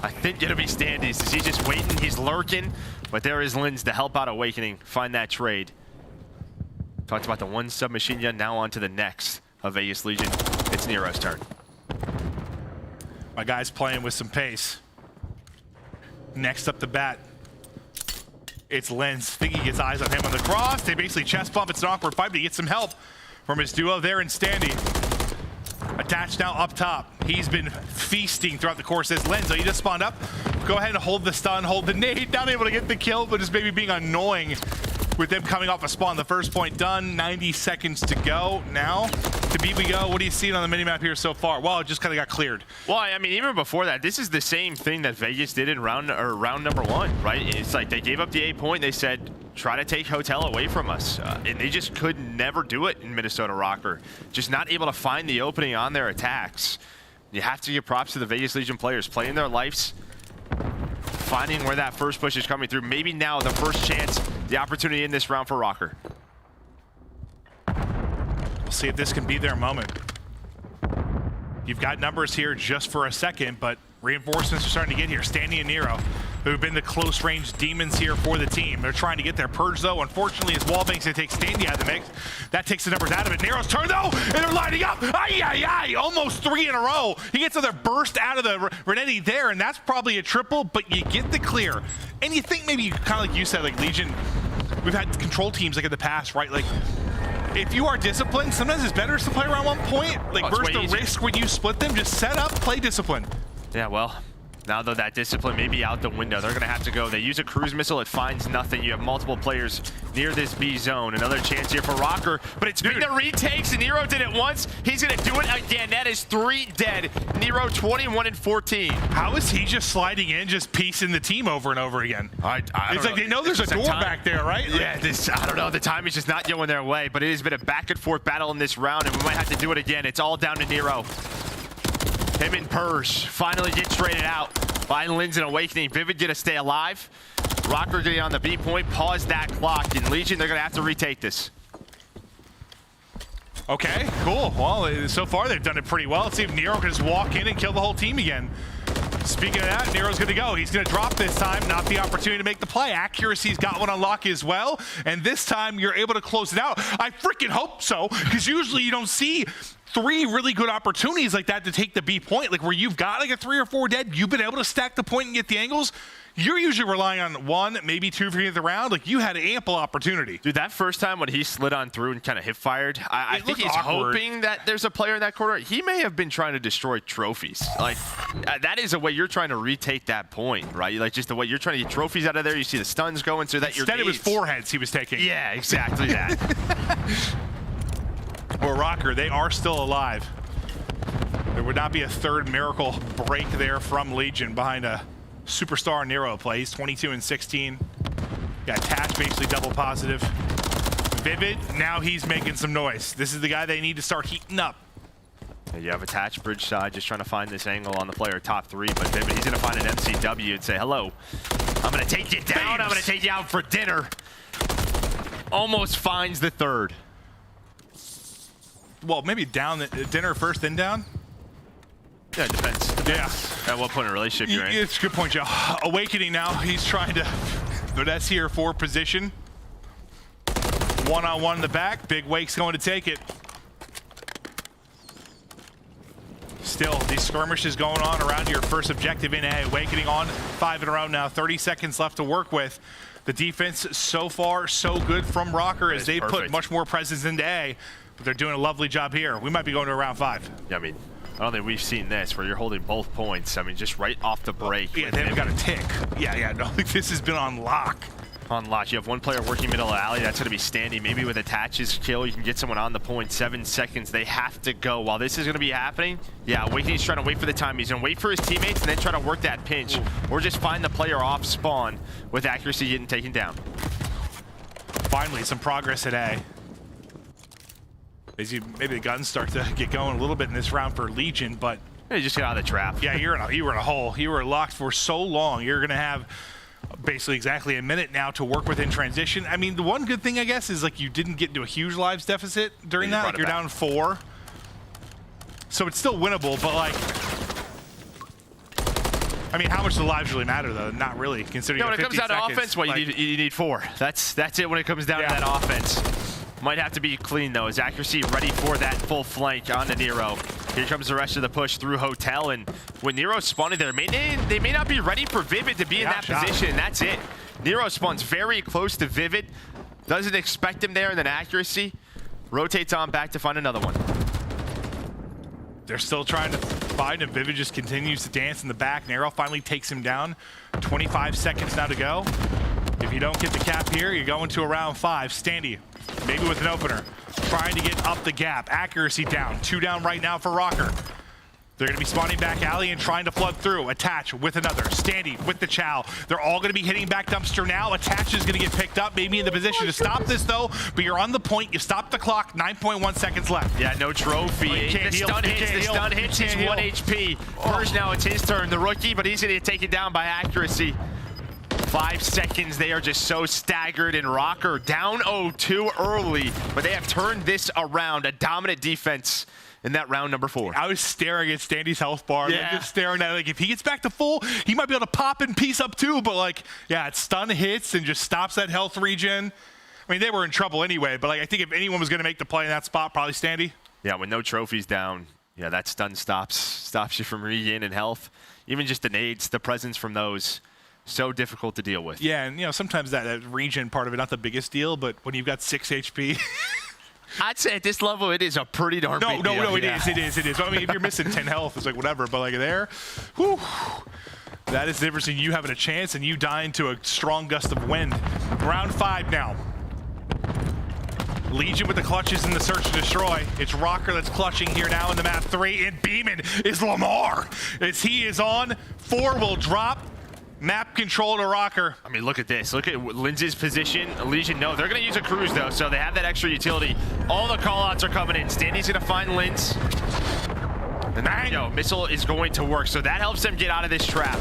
I think it'll be Standys. He's just waiting, he's lurking, but there is Lynz to help out Owakening, find that trade. Talked about the one submachine gun, now on to the next of Vegas Legion. It's Nero's turn. My guy's playing with some pace. Next up the bat, it's Lynz. Think he gets eyes on him on the cross. They basically chest bump. It's an awkward fight, but he gets some help from his duo there in Standy. Attached now up top. He's been feasting throughout the course. As Lynz, he just spawned up. Go ahead and hold the stun, hold the nade. Not able to get the kill, but just maybe being annoying with them coming off a spawn. The first point done, 90 seconds to go. Now, to beat we go. What do you see on the minimap here so far? Well, it just kind of got cleared. Well, I mean, even before that, this is the same thing that Vegas did in round number 1, right? It's like they gave up the A point. They said, try to take Hotel away from us. And they just could never do it in Minnesota Rokkr. Just not able to find the opening on their attacks. You have to give props to the Vegas Legion players, playing their lives, finding where that first push is coming through. Maybe now the first chance, the opportunity in this round for Røkkr. We'll see if this can be their moment. You've got numbers here just for a second, but reinforcements are starting to get here. Standy and Nero, who've been the close range demons here for the team. They're trying to get their purge though. Unfortunately, his wall banks, they take Standy out of the mix. That takes the numbers out of it. Nero's turn though, and they're lining up. Ay, almost 3 in a row. He gets another burst out of the Renetti there, and that's probably a triple, but you get the clear. And you think maybe, kind of like you said, like Legion, we've had control teams like in the past, right? Like, if you are disciplined, sometimes it's better to play around 1 point. Like, versus the risk when you split them, just set up, play discipline. Yeah, well, now though that discipline may be out the window, they're going to have to go. They use a cruise missile, it finds nothing. You have multiple players near this B zone. Another chance here for Røkkr, but it's been the retakes, and Nero did it once. He's going to do it again. That is 3 dead. Nero 21 and 14. How is he just sliding in, just piecing the team over and over again? It's like they know there's a door back there, right? Yeah, I don't know. The time is just not going their way, but it has been a back and forth battle in this round, and we might have to do it again. It's all down to Nero. Him and Purge finally get traded out by Lynz and Owakening. Vivid gonna stay alive. Røkkr getting on the B point, pause that clock. In Legion, they're gonna have to retake this. Okay, cool. Well, so far they've done it pretty well. Let's see if Nero can just walk in and kill the whole team again. Speaking of that, Nero's gonna go. He's gonna drop this time, not the opportunity to make the play. Accuracy's got one on lock as well, and this time you're able to close it out. I freaking hope so, because usually you don't see 3 really good opportunities like that to take the B point, like where you've got like a 3 or 4 dead, you've been able to stack the point and get the angles. You're usually relying on 1, maybe 2 for the round. Like, you had ample opportunity. Dude, that first time when he slid on through and kind of hip fired, I think he's hoping that there's a player in that corner. He may have been trying to destroy trophies. Like, that is a way you're trying to retake that point, right? Like, just the way you're trying to get trophies out of there. You see the stuns going so that Instead, it was foreheads he was taking. Yeah, exactly that. Or Røkkr, they are still alive. There would not be a third miracle break there from Legion behind a superstar Nero play. He's 22 and 16. Got Tatch basically double positive. Vivid, now he's making some noise. This is the guy they need to start heating up. And you have Attached bridge side just trying to find this angle on the player top 3, but Vivid, he's going to find an MCW and say, hello, I'm going to take you down. I'm going to take you out for dinner. Almost finds the 3rd. Well, maybe down, dinner first, then down? Yeah, it depends. Yeah. At what point in a relationship you're in. It's a good point, Joe. Owakening now, he's trying to, but that's here for position. 1-on-1 in the back, Big Wake's going to take it. Still, these skirmishes going on around your first objective in A. Owakening on 5 in a row now, 30 seconds left to work with. The defense so far so good from Røkkr as they put much more presence into A. But they're doing a lovely job here. We might be going to round 5. Yeah, I mean, I don't think we've seen this where you're holding both points. I mean, just right off the break. Yeah, they've got a tick. Yeah, no, this has been on lock. On lock. You have 1 player working middle of the alley. That's going to be Standy. Maybe with Attach's kill, you can get someone on the point. 7 seconds. They have to go. While this is going to be happening, yeah, Awakening's trying to wait for the time. He's going to wait for his teammates and then try to work that pinch. Or just find the player off spawn with accuracy getting taken down. Finally, some progress at A. Maybe the guns start to get going a little bit in this round for Legion, but you just get out of the trap. Yeah, you were in a hole. You were locked for so long. You're going to have basically exactly a minute now to work with in transition. I mean, the one good thing, I guess, is like you didn't get into a huge lives deficit during that. Like, you're down 4. So it's still winnable, but like I mean, how much do the lives really matter, though? Not really, considering when it comes down to offense, well, like, you need 4. That's it when it comes down to that offense. Might have to be clean, though. His accuracy ready for that full flank on the Nero. Here comes the rest of the push through Hotel, and when Nero's spawning there, they may not be ready for Vivid to be in that position. That's it. Nero spawns very close to Vivid. Doesn't expect him there, and then accuracy rotates on back to find another one. They're still trying to find him. Vivid just continues to dance in the back. Nero finally takes him down. 25 seconds now to go. If you don't get the cap here, you're going to a round 5. Standy, maybe with an opener, trying to get up the gap. Accuracy down. 2 down right now for Røkkr. They're going to be spawning back alley and trying to flood through. Attach with another. Standy with the Chow. They're all going to be hitting back dumpster now. Attach is going to get picked up. Maybe in the position to stop this, though. But you're on the point. You stop the clock. 9.1 seconds left. Yeah, no trophy. The stun hits. He's 1 HP. First, now it's his turn. The rookie, but he's going to get taken down by accuracy. 5 seconds. They are just so staggered, and Røkkr down 0-2 early. But they have turned this around. A dominant defense in that round number 4. I was staring at Standy's health bar. Yeah. Just staring at it. Like, if he gets back to full, he might be able to pop and piece up too. But, like, yeah, it stun hits and just stops that health regen. I mean, they were in trouble anyway. But, like, I think if anyone was going to make the play in that spot, probably Standy. Yeah, with no trophies down, yeah, that stun stops you from regaining health. Even just the nades, the presence from those, so difficult to deal with. Yeah, and, you know, sometimes that regen part of it, not the biggest deal. But when you've got 6 HP... I'd say at this level, it is a pretty darn big deal. No, it is. I mean, if you're missing 10 health, it's like whatever. But like there, whew, that is the difference in you having a chance and you dying to a strong gust of wind. Round 5 now. Legion with the clutches in the search to destroy. It's Røkkr that's clutching here now in the map 3, and Beeman is Lamar. As he is on, 4 will drop. Map control to Røkkr. I mean, look at this. Look at Lynz's position. Legion, no. They're going to use a cruise, though, so they have that extra utility. All the call-outs are coming in. Standy's going to find Lynz. And there missile is going to work, so that helps them get out of this trap.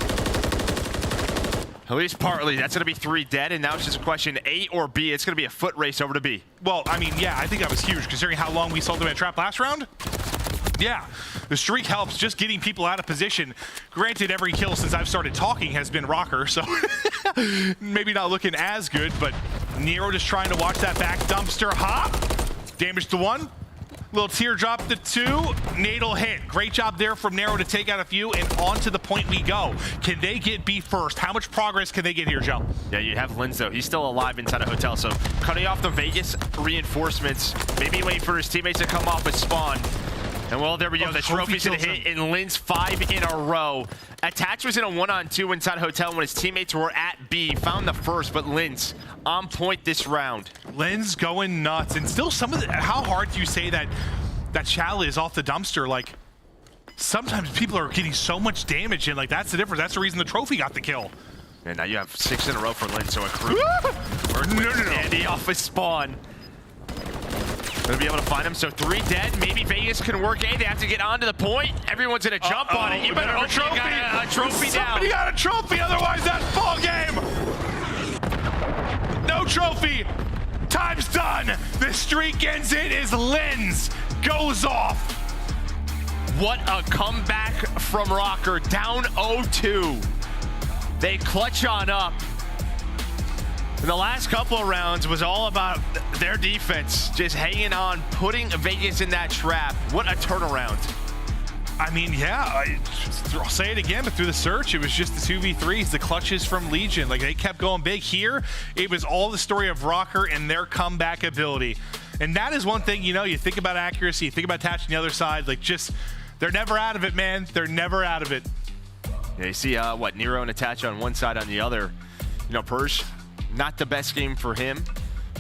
At least partly. That's going to be 3 dead, and now it's just a question A or B. It's going to be a foot race over to B. Well, I mean, yeah, I think that was huge, considering how long we sold them in a trap last round. Yeah, the streak helps just getting people out of position. Granted, every kill since I've started talking has been Røkkr, so maybe not looking as good, but Nero just trying to watch that back dumpster hop. Damage to 1. Little teardrop to 2. Nadal hit. Great job there from Nero to take out a few, and on to the point we go. Can they get B first? How much progress can they get here, Joe? Yeah, you have Lynz, though. He's still alive inside a hotel, so cutting off the Vegas reinforcements. Maybe wait for his teammates to come off a spawn. And well, there we go. The trophy's gonna hit in Lynz 5 in a row. Attach was in a 1-on-2 inside hotel when his teammates were at B. Found the first, but Lynz on point this round. Lynz going nuts, and still some of the, how hard do you say that Chal is off the dumpster? Like, sometimes people are getting so much damage, and like that's the difference. That's the reason the trophy got the kill. And now you have 6 in a row for Lynz, so a crew. No. Andy off his spawn. Gonna be able to find him, so 3 dead. Maybe Vegas can work A. They have to get onto the point. Everyone's gonna jump on it. You better hope you got a trophy down. Somebody got a trophy, otherwise that's ball game. No trophy. Time's done. The streak ends it as Lynz goes off. What a comeback from Røkkr, down 0-2. They clutch on up. And the last couple of rounds was all about their defense, just hanging on, putting Vegas in that trap. What a turnaround. I mean, yeah, I'll say it again, but through the search, it was just the 2v3s, the clutches from Legion. Like, they kept going big. Here, it was all the story of Røkkr and their comeback ability. And that is one thing, you know, you think about accuracy, you think about attaching the other side, like just, they're never out of it, man. They're never out of it. Yeah, you see, Nero and Attach on one side, on the other. You know, Persh, not the best game for him.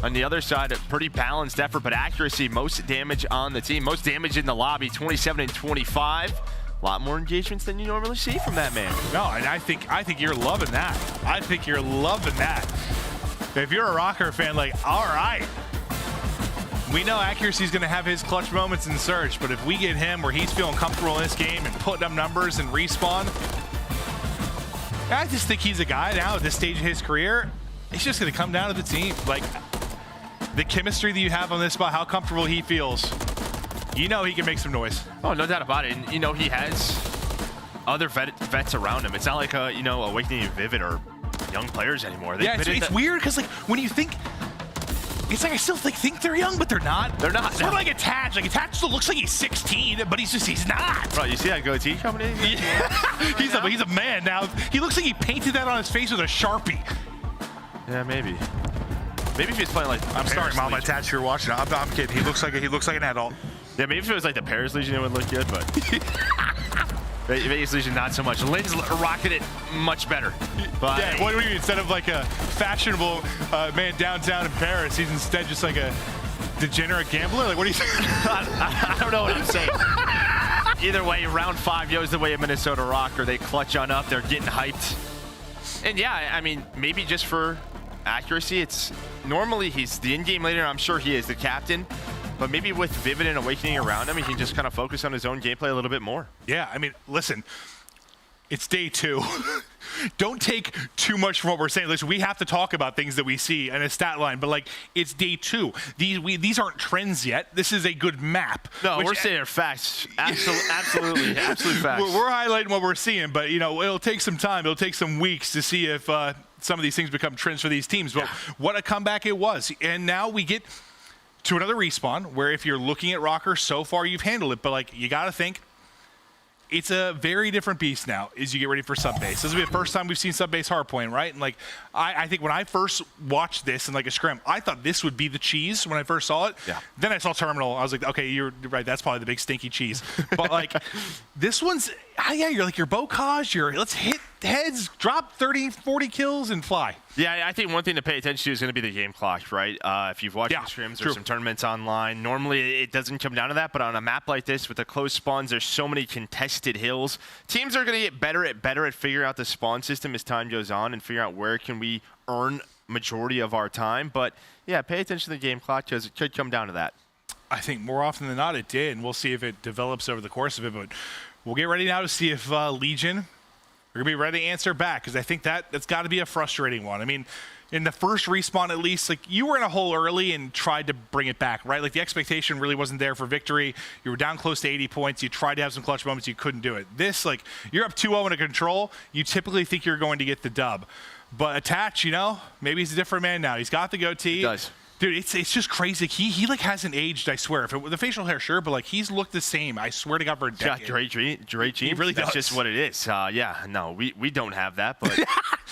On the other side, a pretty balanced effort, but accuracy, most damage on the team, most damage in the lobby, 27 and 25. A lot more engagements than you normally see from that man. No, and I think you're loving that. I think you're loving that. If you're a Røkkr fan, like, all right. We know accuracy is going to have his clutch moments in search, but if we get him where he's feeling comfortable in this game and putting up numbers and respawn, I just think he's a guy now at this stage of his career. It's just going to come down to the team. Like, the chemistry that you have on this spot, how comfortable he feels. You know he can make some noise. Oh, no doubt about it. And, you know, he has other vets around him. It's not like you know, Awakening and Vivid are young players anymore. Yeah, it's weird because like when you think, it's like I still think they're young, but they're not. They're not. Sort of like Attach. Like Attach still looks like he's 16, but he's not. Bro, you see that goatee coming in? Yeah. he's a man now. He looks like he painted that on his face with a Sharpie. Yeah, maybe. Maybe if he's playing like. I'm sorry, Mom. Attach, you're watching. I'm kidding. He looks like an adult. Yeah, maybe if it was like the Paris Legion, it would look good, but Vegas Legion not so much. Lynz rocketed it much better. But yeah, what do you mean? Instead of like a fashionable man downtown in Paris, he's instead just like a degenerate gambler? Like, what do you think? I don't know what I'm saying. Either way, round 5 goes the way of Minnesota Rokkr. They clutch on up. They're getting hyped. And yeah, I mean, maybe just for accuracy, it's normally he's the in-game leader. I'm sure he is the captain. But maybe with Vivid and Awakening around him, he can just kind of focus on his own gameplay a little bit more. Yeah, I mean, listen, it's day 2. Don't take too much from what we're saying. Listen, we have to talk about things that we see in a stat line, but like, it's day 2. These aren't trends yet. This is a good map. No, we're saying facts. Absolutely absolute facts. We're highlighting what we're seeing, but you know, it'll take some time. It'll take some weeks to see if some of these things become trends for these teams. But what a comeback it was. And now we get to another respawn where if you're looking at Røkkr, so far you've handled it, but like you got to think it's a very different beast now as you get ready for sub base. This will be the first time we've seen sub base hardpoint, right? And like I think when I first watched this in like a scrim, I thought this would be the cheese when I first saw it. Yeah. Then I saw terminal. I was like, okay, you're right. That's probably the big stinky cheese. But like this one's yeah, you're like your Bocage. Let's hit heads, drop 30, 40 kills and fly. Yeah, I think one thing to pay attention to is going to be the game clock, right? If you've watched the scrims or some tournaments online, normally it doesn't come down to that, but on a map like this with the close spawns, there's so many contested hills. Teams are going to get better at figuring out the spawn system as time goes on and figure out where can we earn majority of our time. But yeah, pay attention to the game clock because it could come down to that. I think more often than not it did, and we'll see if it develops over the course of it. But we'll get ready now to see if Legion are going to be ready to answer back, because I think that's got to be a frustrating one. I mean, in the first respawn at least, like you were in a hole early and tried to bring it back, right? Like the expectation really wasn't there for victory. You were down close to 80 points. You tried to have some clutch moments. You couldn't do it. This, like, you're up 2-0 in a control. You typically think you're going to get the dub. But Attach, you know, maybe he's a different man now. He's got the goatee. He does. Dude, it's just crazy. He like hasn't aged, I swear. If it were the facial hair, sure, but like he's looked the same. I swear to God, for a decade. Great jeans. He really That's does. just what it is. Yeah, no, we don't have that, but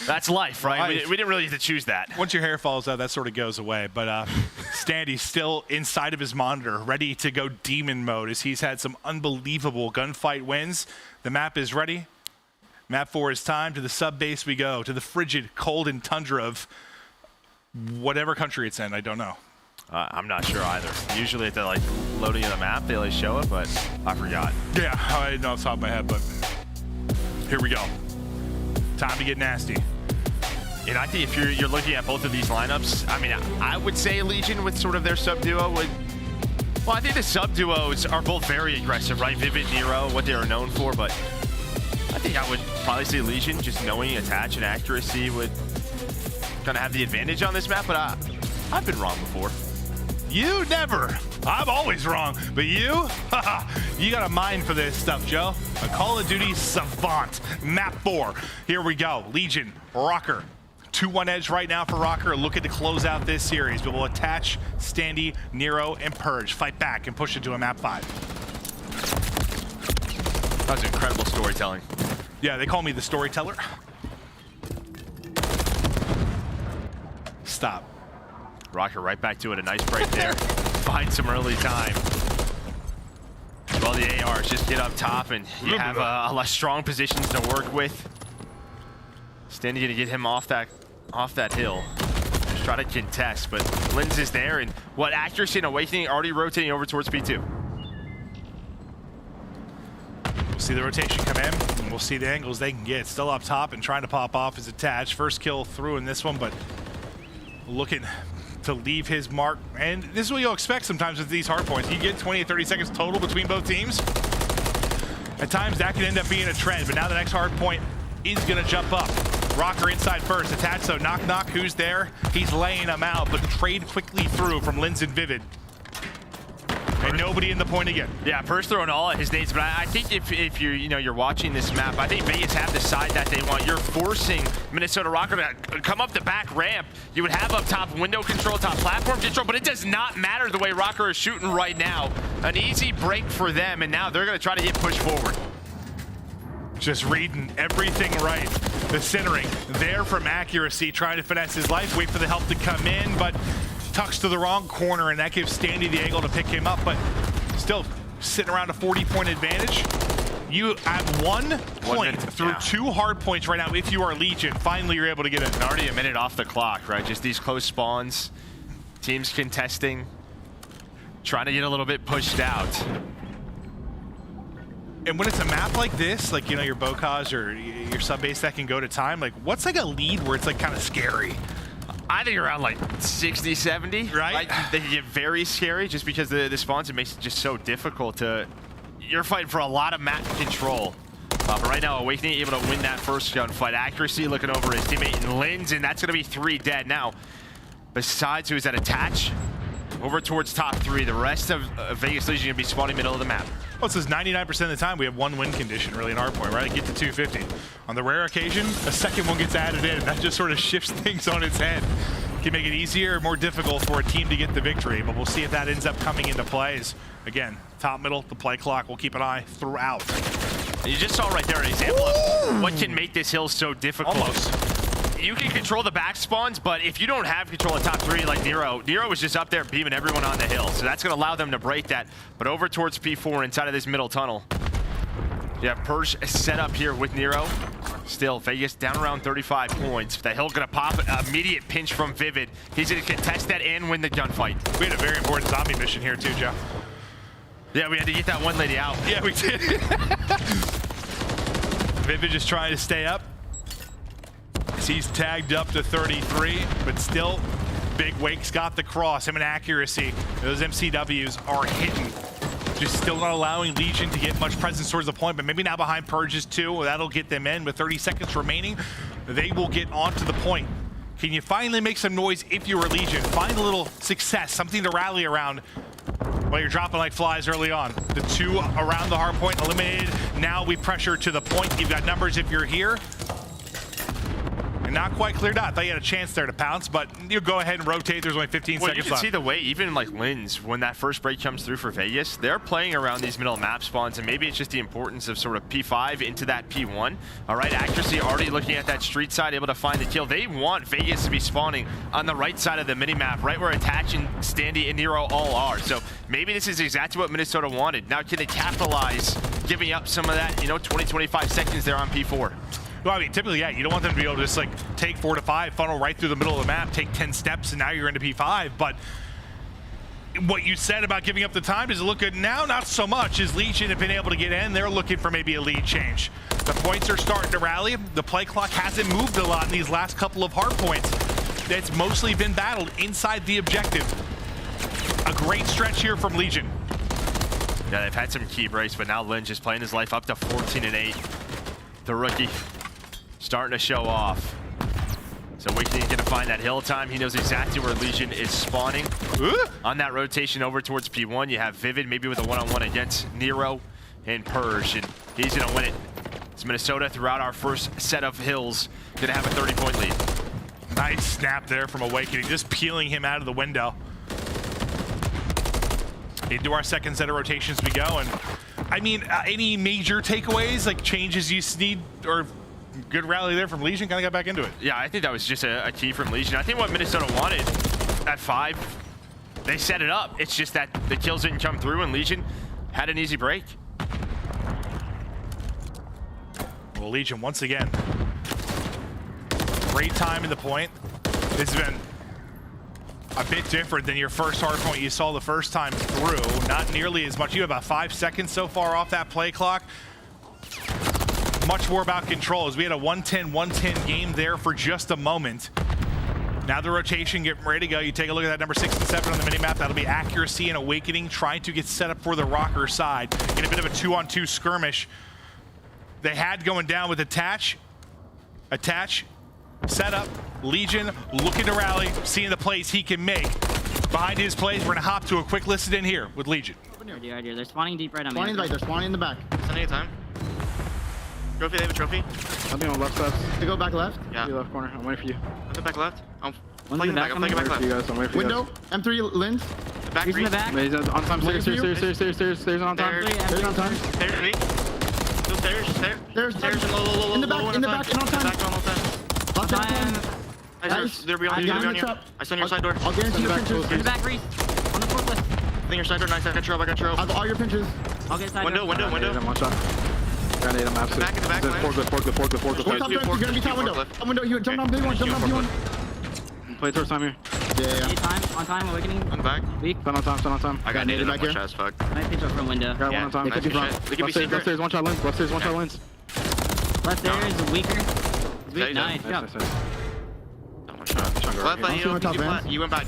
that's life, right? We didn't really get to choose that. Once your hair falls out, that sort of goes away. But Standy's still inside of his monitor, ready to go demon mode as he's had some unbelievable gunfight wins. The map is ready. Map 4 is time. To the sub base we go, to the frigid, cold, and tundra of whatever country it's in. I don't know. I'm not sure either. Usually at the like loading of the map, they like show it, but I forgot. Yeah, I didn't know off the top of my head, but here we go. Time to get nasty. And I think if you're looking at both of these lineups, I mean, I would say Legion with sort of their sub-duo would... Well, I think the sub-duos are both very aggressive, right? Vivid, Nero, what they are known for, but I think I would probably say Legion, just knowing Attach and accuracy would kind of have the advantage on this map, but I've been wrong before. You never. I'm always wrong. But you? You got a mind for this stuff, Joe. A Call of Duty savant. Map 4. Here we go. Legion, Røkkr. 2-1 edge right now for Røkkr, looking to close out this series, but will Attach, Standy, Nero, and Purge fight back and push it to a map 5. That was incredible storytelling. Yeah, they call me the storyteller. Stop. Røkkr right back to it. A nice break there. Find some early time. Well, the ARs just get up top, and you have a lot of strong positions to work with. Standy gonna get him off that hill. Just try to contest, but Lynz is there, and what accuracy and Awakening already rotating over towards P2. We'll see the rotation come in, and we'll see the angles they can get. Still up top and trying to pop off his Attach. First kill through in this one, but looking to leave his mark. And this is what you'll expect sometimes with these hard points. You get 20 to 30 seconds total between both teams. At times that can end up being a trend, but now the next hard point is gonna jump up. Røkkr inside first. Attach, so knock, who's there? He's laying him out, but trade quickly through from Lynz and Vivid. And nobody in the point again. Yeah, first throwing all at his nades, but I think if you're watching this map, I think Vegas have the side that they want. You're forcing Minnesota Rokkr to come up the back ramp. You would have up top window control, top platform control, but it does not matter the way Rokkr is shooting right now. An easy break for them, and now they're going to try to get pushed forward. Just reading everything right. The centering there from accuracy, trying to finesse his life, wait for the help to come in, but tucks to the wrong corner, and that gives Standy the angle to pick him up, but still sitting around a 40-point advantage. You have 1 point through 2 hard points right now. If you are Legion, finally you're able to get it. Already a minute off the clock, right? Just these close spawns, teams contesting, trying to get a little bit pushed out. And when it's a map like this, like, you know, your Bocage or your sub base that can go to time, like, what's like a lead where it's like kind of scary? I think around like 60, 70, right? They can get very scary just because the spawns, it makes it just so difficult to, you're fighting for a lot of map control. But right now, Owakening able to win that first gunfight. Accuracy looking over his teammate in Lynz, and that's going to be 3 dead. Now, besides who's at attach, over towards top 3, the rest of Vegas Legion going to be spawning middle of the map. Well, it says 99% of the time we have 1 win condition really in hardpoint, right? Get to 250. On the rare occasion, a second one gets added in. That just sort of shifts things on its head. Can make it easier or more difficult for a team to get the victory, but we'll see if that ends up coming into plays. Again, top, middle, the play clock. We'll keep an eye throughout. You just saw right there an example of what can make this hill so difficult. Almost. You can control the back spawns, but if you don't have control of top 3 like Nero was just up there beaming everyone on the hill. So that's going to allow them to break that. But over towards P4 inside of this middle tunnel. You have Purge set up here with Nero. Still, Vegas down around 35 points. The hill going to pop an immediate pinch from Vivid. He's going to contest that and win the gunfight. We had a very important zombie mission here too, Joe. Yeah, we had to get that one lady out. Yeah, we did. Vivid just trying to stay up. He's tagged up to 33, but still, Big Wake's got the cross. Him and accuracy. Those MCWs are hitting. Just still not allowing Legion to get much presence towards the point, but maybe now behind Purges too. That'll get them in with 30 seconds remaining. They will get onto the point. Can you finally make some noise if you were Legion? Find a little success, something to rally around while you're dropping like flies early on. The 2 around the hard point eliminated. Now we pressure to the point. You've got numbers if you're here. And not quite cleared out. I thought you had a chance there to pounce, but you go ahead and rotate. There's only 15 seconds left. You can see the way, even like Lynz, when that first break comes through for Vegas, they're playing around these middle map spawns, and maybe it's just the importance of sort of P5 into that P1. All right, accuracy already looking at that street side, able to find the kill. They want Vegas to be spawning on the right side of the mini-map, right where Attach and Standy and Nero all are. So maybe this is exactly what Minnesota wanted. Now can they capitalize, giving up some of that, 20, 25 seconds there on P4? Well, I mean, typically, yeah, you don't want them to be able to just like take 4 to 5, funnel right through the middle of the map, take 10 steps, and now you're into P5. But what you said about giving up the time, does it look good now? Not so much. As Legion have been able to get in, they're looking for maybe a lead change. The points are starting to rally. The play clock hasn't moved a lot in these last couple of hard points. It's mostly been battled inside the objective. A great stretch here from Legion. Yeah, they've had some key breaks, but now Lynz is playing his life up to 14-8. The rookie starting to show off. So Owakening is going to find that hill time. He knows exactly where Legion is spawning. On that rotation over towards P1, you have Vivid maybe with a one-on-one against Nero and Purge, and he's going to win it. It's Minnesota throughout our first set of hills going to have a 30-point lead. Nice snap there from Owakening, just peeling him out of the window. Into our second set of rotations we go, and I mean, any major takeaways, like changes you need, or good rally there from Legion, kind of got back into it? Yeah, I think that was just a key from Legion. I think what Minnesota wanted at 5, they set it up. It's just that the kills didn't come through, and Legion had an easy break. Well, Legion, once again, great time in the point. This has been a bit different than your first hard point you saw the first time through. Not nearly as much. You have about 5 seconds so far off that play clock. Much more about control, as we had a 110-110 game there for just a moment. Now the rotation getting ready to go. You take a look at that number 6 and 7 on the minimap. That'll be accuracy and Owakening, trying to get set up for the Rokkr side. In a bit of a 2-on-2 skirmish. They had going down with Attach, set up, Legion looking to rally, seeing the plays he can make. Behind his plays, we're gonna hop to a quick listen in here with Legion. Right here. They're spawning deep right on me. Spawning in the back. They're spawning in the back. Any time. Trophy, they have a trophy. I'll be on left side. They go back left. Yeah. You left corner. I'm waiting for you. I'll go back left. I'm One's playing in the back. back I'm playing back I'm waiting for you left. guys. I'm waiting for you Window. guys. M3 Lynz. The back He's in the back. He's on time. Stairs on time. Stairs on time. Stairs, me. Two stairs, stairs. Stairs. And low. In the back and on time. Back on time. Left time. Nice. They're beyond you. They're beyond you. I stand your side door. I'll guarantee your pinches. In the back, Reese. On the forklift. I think your side door. Nice. I got your up. I have all your pinches. I'll get side Window. One shot. Grenade, I'm absolute. In the back, Forklift. One top door. You're gonna be top window. Top window. You jump down big one. Jump down B1. Play towards time here. Yeah. On time, Awakening. I'm back. Weak. Stand on time. I got naded back here. as fuck. Nice pitch up from window. Got one on time. Nice shit. They could be secret. Left stairs, one shot Lynz. Left there is weaker. He's weak. Nice. Nice. Left, I'm seeing top fans. you went back.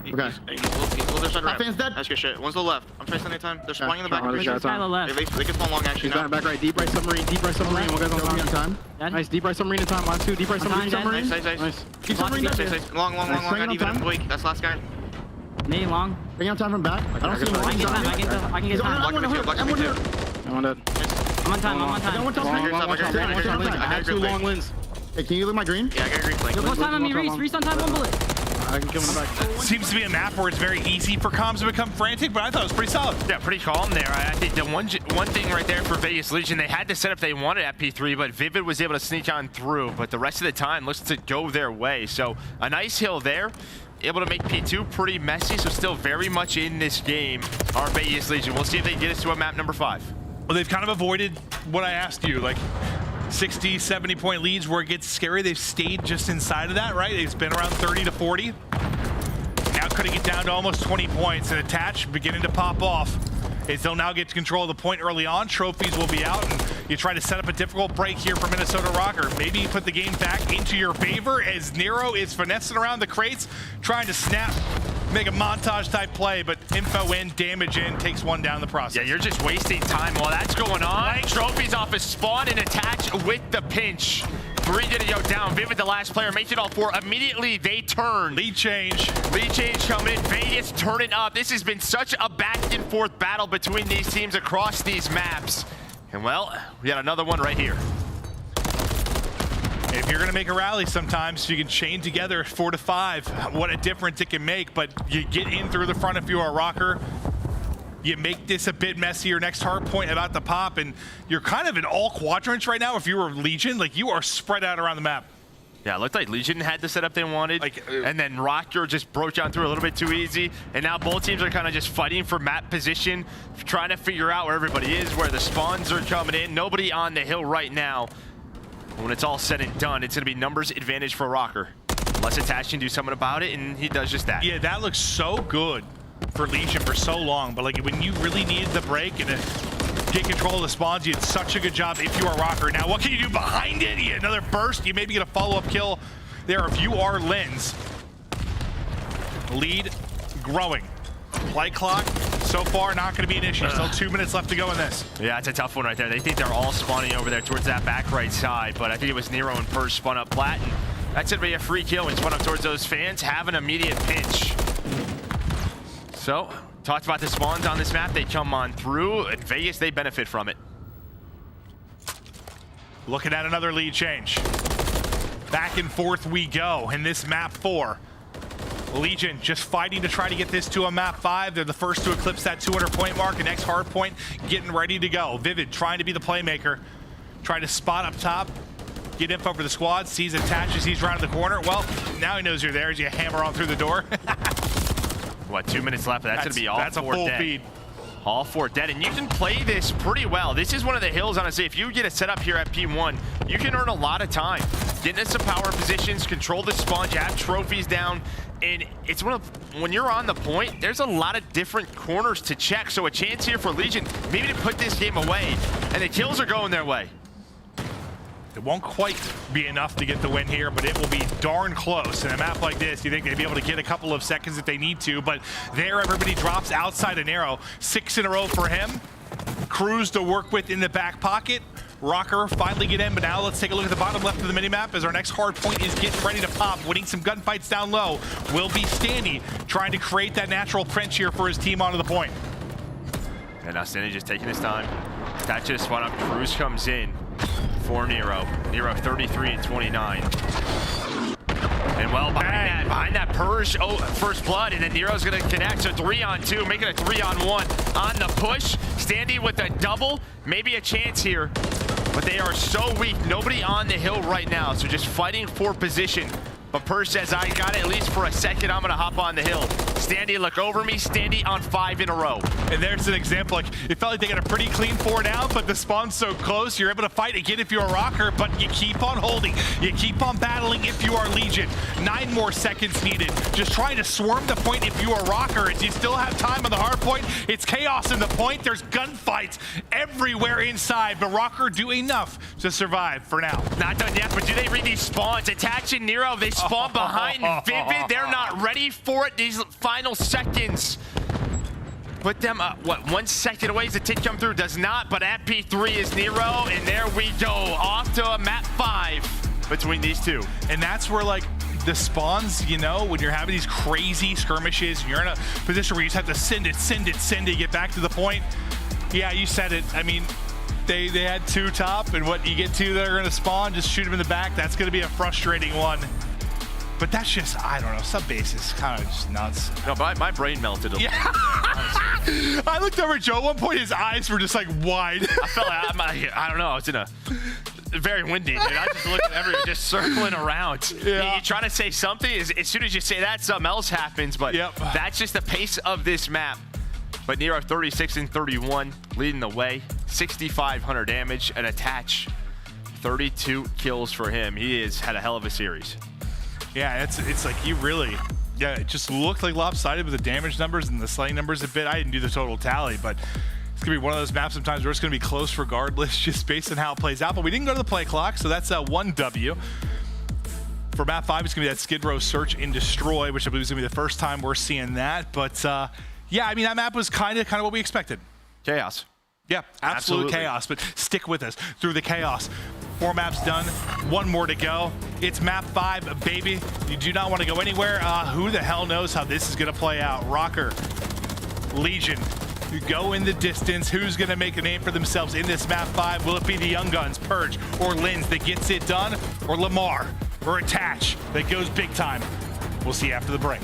Okay. He's a little side Top fan's dead. That's good shit. One's to the left. I'm trying anytime. They're spawning in the back. Charlie, There's Skyla left. They can spawn long actually He's now. back right. Deep right submarine. One guy's on time. Dead. Nice. Deep right submarine in time. Last two. Deep right On time, submarine. dead. Nice. Keep submarine Nice, dead. Long. Nice. I need Time. even weak. That's last guy. Me long. Bring on time from back. I don't see him. I can get time. I can get time. Block me too. I'm dead. I'm on time. I got one top. I got two long Lynz. Hey, can you look at my green? Yeah, I got a green flank. Yo, close time on me, Reese. Reese on time, one bullet. I can kill him in the back. Seems to be a map where it's very easy for comms to become frantic, but I thought it was pretty solid. Yeah, pretty calm there. I think the one thing right there for Vegas Legion, they had the setup they wanted at P3, but Vivid was able to sneak on through. But the rest of the time looks to go their way. So a nice hill there. Able to make P2 pretty messy, so still very much in this game are Vegas Legion. We'll see if they get us to a map number 5. Well, they've kind of avoided what I asked you, like 60, 70 point leads where it gets scary. They've stayed just inside of that, right? It's been around 30 to 40. Now cutting it down to almost 20 points, and attach beginning to pop off. As they'll now get to control the point early on. Trophies will be out, and you try to set up a difficult break here for Minnesota Rokkr. Maybe you put the game back into your favor as Nero is finessing around the crates, trying to snap, make a montage type play, but info in, damage in, takes one down the process. Yeah, you're just wasting time while that's going on. Trophies off his spawn and attach with the pinch. 3 did go down. Vivid, the last player, makes it all 4. Immediately they turn. Lead change coming in. Vegas turning up. This has been such a back and forth battle between these teams across these maps. And well, we got another one right here. If you're gonna make a rally sometimes, you can chain together 4 to 5. What a difference it can make, but you get in through the front if you are Røkkr. You make this a bit messier. Next hard point about to pop, and you're kind of in all quadrants right now. If you were Legion, like you are spread out around the map. Yeah, it looked like Legion had the setup they wanted, and then Røkkr just broke down through a little bit too easy, and now both teams are kind of just fighting for map position, trying to figure out where everybody is, where the spawns are coming in. Nobody on the hill right now. When it's all said and done, it's going to be numbers advantage for Røkkr. Unless Attach can do something about it, and he does just that. Yeah, that looks so good for Legion for so long, but like when you really needed the break and get control of the spawns, you did such a good job if you are Røkkr. Now, what can you do behind it? You another burst, you maybe get a follow-up kill there if you are Lynz. Lead growing. Play clock, so far not going to be an issue. Still 2 minutes left to go in this. Yeah, it's a tough one right there. They think they're all spawning over there towards that back right side, but I think it was Nero and first spun up Plat, and that's going to be a free kill and spun up towards those fans. Have an immediate pinch. So, talked about the spawns on this map. They come on through. At Vegas, they benefit from it. Looking at another lead change. Back and forth we go in this map 4. Legion just fighting to try to get this to a map 5. They're the first to eclipse that 200 point mark. The next hard point getting ready to go. Vivid trying to be the playmaker. Trying to spot up top. Get info for the squad. Sees Attach as he's rounding the corner. Well, now he knows you're there as you hammer on through the door. What, 2 minutes left? That's going to be all 4 dead. That's a full feed. All 4 dead, and you can play this pretty well. This is one of the hills, honestly. If you get a setup here at P1, you can earn a lot of time. Get into some power positions, control the spawn, you have trophies down, and it's one of, when you're on the point, there's a lot of different corners to check. So a chance here for Legion, maybe to put this game away, and the kills are going their way. It won't quite be enough to get the win here, but it will be darn close. In a map like this, you think they'd be able to get a couple of seconds if they need to, but there everybody drops outside of Nero. 6 in a row for him. Cruz to work with in the back pocket. Røkkr finally get in, but now let's take a look at the bottom left of the minimap as our next hard point is getting ready to pop, winning some gunfights down low. Will be Standy trying to create that natural French here for his team onto the point. And now Standy just taking his time. That just spot up. Cruz comes in for Nero. Nero 33 and 29. And well, behind that Purge, first blood, and then Nero's gonna connect, so 3-on-2, making a 3-on-1 on the push. Standy with a double, maybe a chance here, but they are so weak. Nobody on the hill right now, so just fighting for position. But Purge says, I got it at least for a second, I'm gonna hop on the hill. Standy, look over me, Standy on 5 in a row. And there's an example, like, it felt like they got a pretty clean 4 down, but the spawn's so close, you're able to fight again if you're a Røkkr, but you keep on holding. You keep on battling if you are Legion. 9 more seconds needed. Just trying to swarm the point if you are Røkkr. As you still have time on the hard point, it's chaos in the point. There's gunfights everywhere inside, but Røkkr do enough to survive for now. Not done yet, but do they read these spawns? Attaching Nero, they spawn behind Vivid. They're not ready for it. These final seconds put them, what, 1 second away as the tick come through? Does not, but at P3 is Nero, and there we go. Off to a map 5 between these two. And that's where, like, the spawns, you know, when you're having these crazy skirmishes, you're in a position where you just have to send it, get back to the point. Yeah, you said it. I mean, they had 2 top, and what you get 2 that are going to spawn, just shoot them in the back. That's going to be a frustrating one. But that's just, I don't know, sub-base is kind of just nuts. No, my brain melted a little. Yeah. I looked over at Joe at one point, his eyes were just like wide. I felt like, I don't know, it's in a very windy, dude. I just looked at everyone just circling around. Yeah. You try to say something, as soon as you say that, something else happens, but that's just the pace of this map. But Nero 36 and 31, leading the way, 6,500 damage, and attach 32 kills for him. He has had a hell of a series. Yeah, it's like you really, it just looked like lopsided with the damage numbers and the slaying numbers a bit. I didn't do the total tally, but it's gonna be one of those maps sometimes where it's gonna be close regardless, just based on how it plays out. But we didn't go to the play clock, so that's 1 W. For map 5, it's gonna be that Skid Row Search and Destroy, which I believe is gonna be the first time we're seeing that. But yeah, I mean, that map was kind of what we expected. Chaos. Yeah, absolute chaos, but stick with us through the chaos. 4 maps done, 1 more to go. It's map 5, baby. You do not want to go anywhere. Who the hell knows how this is going to play out? Røkkr, Legion, you go in the distance. Who's going to make a name for themselves in this map 5? Will it be the Young Guns, Purge, or Lynz that gets it done? Or Lamar, or Attach that goes big time? We'll see after the break.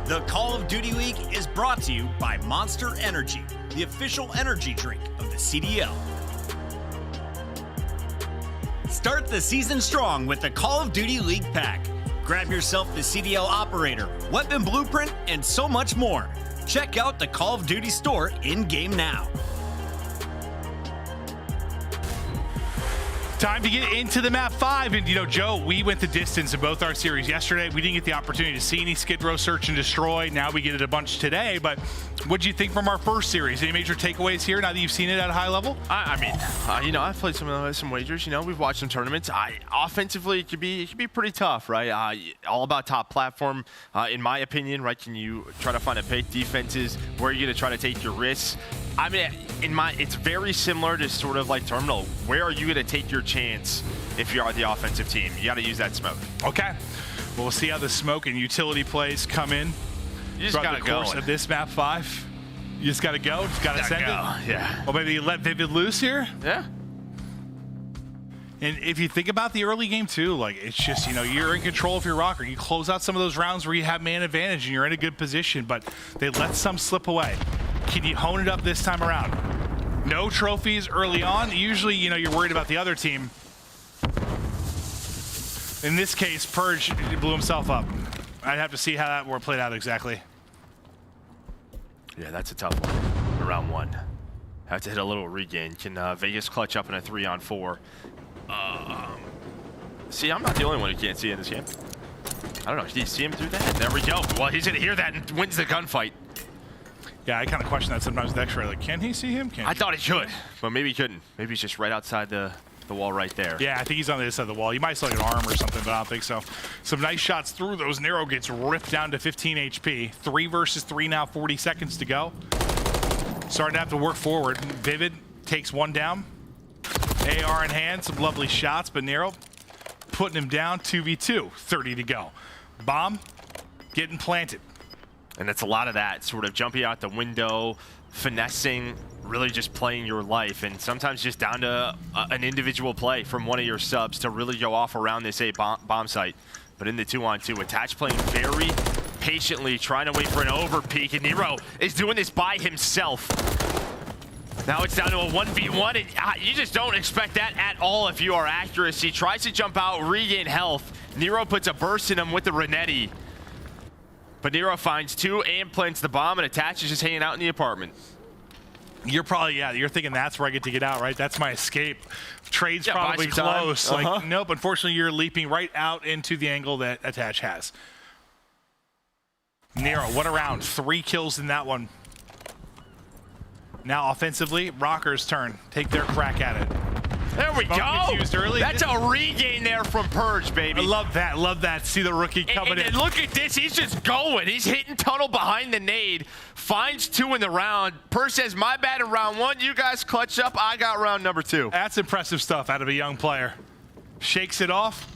The Call of Duty Week is brought to you by Monster Energy, the official energy drink of the CDL. Start the season strong with the Call of Duty League Pack. Grab yourself the CDL Operator, Weapon Blueprint, and so much more. Check out the Call of Duty store in-game now. Time to get into the map 5, and Joe, we went the distance in both our series yesterday. We didn't get the opportunity to see any Skid Row Search and Destroy. Now we get it a bunch today, but what'd you think from our first series? Any major takeaways here now that you've seen it at a high level? I've played some wagers. We've watched some tournaments. Offensively, it could be pretty tough, right? All about top platform, in my opinion, right? Can you try to find a pick? Defenses, where are you going to try to take your risks? It's very similar to sort of like Terminal. Where are you going to take your chance if you are the offensive team? You got to use that smoke. Okay. Well, we'll see how the smoke and utility plays come in. You just got to go. Of this map 5, you just got to go. Just got to send it. Yeah. Well, maybe you let Vivid loose here. Yeah. And if you think about the early game too, like it's just, you're in control of your Røkkr. You close out some of those rounds where you have man advantage and you're in a good position, but they let some slip away. Can you hone it up this time around? No trophies early on. Usually, you're worried about the other team. In this case, Purge blew himself up. I'd have to see how that played out exactly. Yeah, that's a tough one. Round 1. Have to hit a little regain. Can Vegas clutch up in a 3-on-4? See, I'm not the only one who can't see in this game. I don't know. Do you see him through that? There we go. Well, he's going to hear that and wins the gunfight. Yeah, I kind of question that sometimes with X-Ray. Like, can he see him? I thought he should, but maybe he couldn't. Maybe he's just right outside the wall right there. Yeah, I think he's on the other side of the wall. You might still get an arm or something, but I don't think so. Some nice shots through those. Narrow gets ripped down to 15 HP. 3 versus 3 now, 40 seconds to go. Starting to have to work forward. Vivid takes one down. AR in hand, some lovely shots, but Nero putting him down. 2v2, 30 to go. Bomb getting planted. And it's a lot of that, sort of jumping out the window, finessing, really just playing your life, and sometimes just down to an individual play from one of your subs to really go off around this bomb site. But in the 2-on-2, Attach playing very patiently, trying to wait for an over peek, and Nero is doing this by himself. Now it's down to a 1v1, and you just don't expect that at all if you are Accuracy. Tries to jump out, regain health. Nero puts a burst in him with the Renetti. But Nero finds 2 and plants the bomb, and Attach is just hanging out in the apartment. You're probably, you're thinking that's where I get to get out, right? That's my escape. Trade's probably close. Like, nope, unfortunately, you're leaping right out into the angle that Attach has. Nero, what a round. 3 kills in that one. Now, offensively, Rokkr's turn. Take their crack at it. There we go. Early. That's a regain there from Purge, baby. I love that. Love that. See the rookie coming in. And look at this. He's just going. He's hitting tunnel behind the nade. Finds 2 in the round. Purge says, my bad in round 1. You guys clutched up. I got round number 2. That's impressive stuff out of a young player. Shakes it off.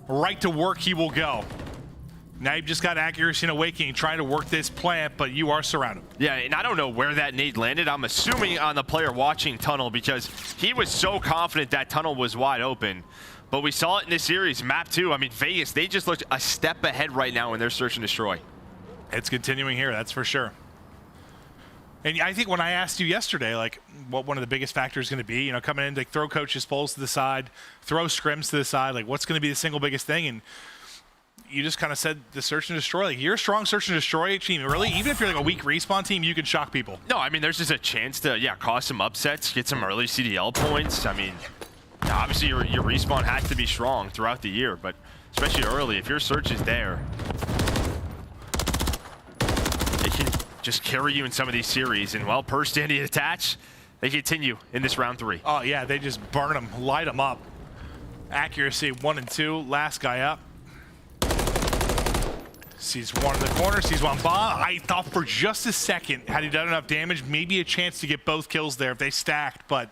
Right to work he will go. Now you've just got Accuracy and Awakening trying to work this plant, but you are surrounded. Yeah, and I don't know where that nade landed. I'm assuming on the player watching tunnel because he was so confident that tunnel was wide open. But we saw it in this series, map 2. I mean, Vegas, they just looked a step ahead right now in their search and destroy. It's continuing here, that's for sure. And I think when I asked you yesterday, like, what one of the biggest factors is going to be, coming in to throw coaches' polls to the side, throw scrims to the side, like, what's going to be the single biggest thing? And you just kind of said the search and destroy. Like, you're a strong search and destroy team early. Even if you're like a weak respawn team, you can shock people. No, I mean, there's just a chance to, cause some upsets, get some early CDL points. I mean, obviously your respawn has to be strong throughout the year, but especially early, if your search is there, it can just carry you in some of these series. And while Purge standing Attach, they continue in this round 3. Oh, yeah, they just burn them, light them up. Accuracy 1 and 2, last guy up. Sees one in the corner, sees one bomb. I thought for just a second, had he done enough damage, maybe a chance to get both kills there if they stacked, but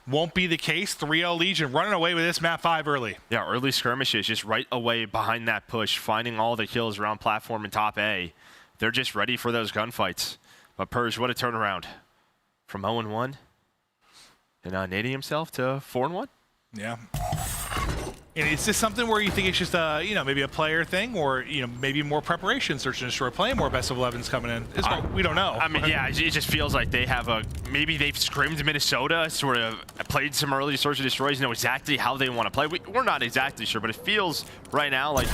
won't be the case. 3-0 Legion running away with this map 5 early. Yeah, early skirmishes just right away behind that push, finding all the kills around platform and top A. They're just ready for those gunfights. But Purge, what a turnaround. From 0-1 and nading himself to 4-1. Yeah. And is this something where you think it's just a, you know, maybe a player thing, or, you know, maybe more preparation, search and destroy, playing more best of 11s coming in? We don't know. I mean, yeah, it just feels like they have maybe they've scrimmed Minnesota, sort of played some early search and destroys, know exactly how they want to play. We're not exactly sure, but it feels right now like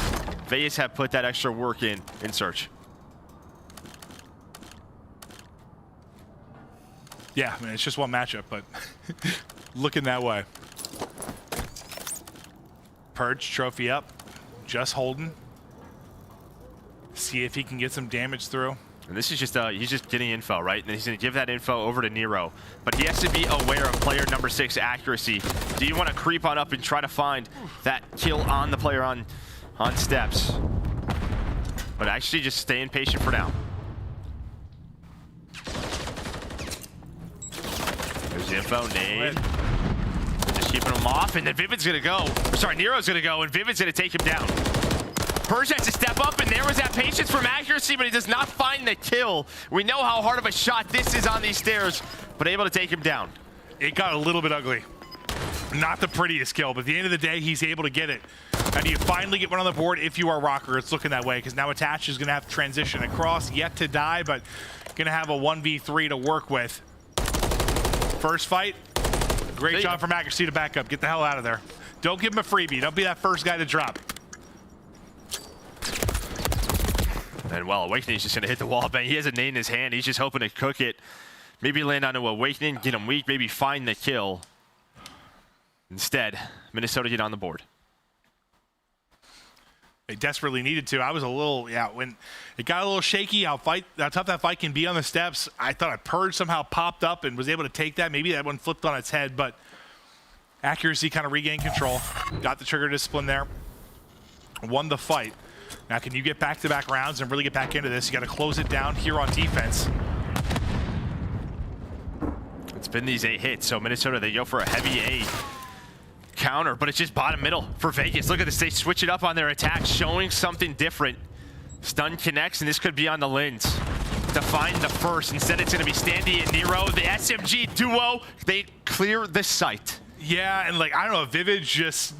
FaZe have put that extra work in search. Yeah, I mean, it's just one matchup, but looking that way. Purge trophy up, just holding. See if he can get some damage through. And this is just, he's just getting info, right? And he's gonna give that info over to Nero. But he has to be aware of player number 6 accuracy. Do you want to creep on up and try to find that kill on the player on steps? But actually just staying patient for now. There's the info, nade. Keeping him off, and then Vivid's gonna go. Sorry, Nero's gonna go, and Vivid's gonna take him down. Purge has to step up, and there was that patience from accuracy, but he does not find the kill. We know how hard of a shot this is on these stairs, but able to take him down. It got a little bit ugly. Not the prettiest kill, but at the end of the day, he's able to get it. And you finally get one on the board if you are Røkkr. It's looking that way, because now Attach is gonna have to transition across, yet to die, but gonna have a 1v3 to work with. First fight. Great job from accuracy to back up. Get the hell out of there. Don't give him a freebie. Don't be that first guy to drop. And well, Awakening's just gonna hit the wall bang. He has a nade in his hand. He's just hoping to cook it. Maybe land onto Awakening, get him weak, maybe find the kill. Instead, Minnesota get on the board. They desperately needed to. I was a little, when it got a little shaky, how tough that fight can be on the steps. I thought a Purge somehow popped up and was able to take that. Maybe that one flipped on its head, but accuracy kind of regained control. Got the trigger discipline there. Won the fight. Now, can you get back-to-back rounds and really get back into this? You got to close it down here on defense. It's been these 8 hits, so Minnesota, they go for a heavy A counter, but it's just bottom middle for Vegas. Look at this, they switch it up on their attack, showing something different. Stun connects, and this could be on the Lynz to find the first. Instead, it's gonna be Standy and Nero. The SMG duo, they clear the site. Yeah, and like, I don't know, Vivid just,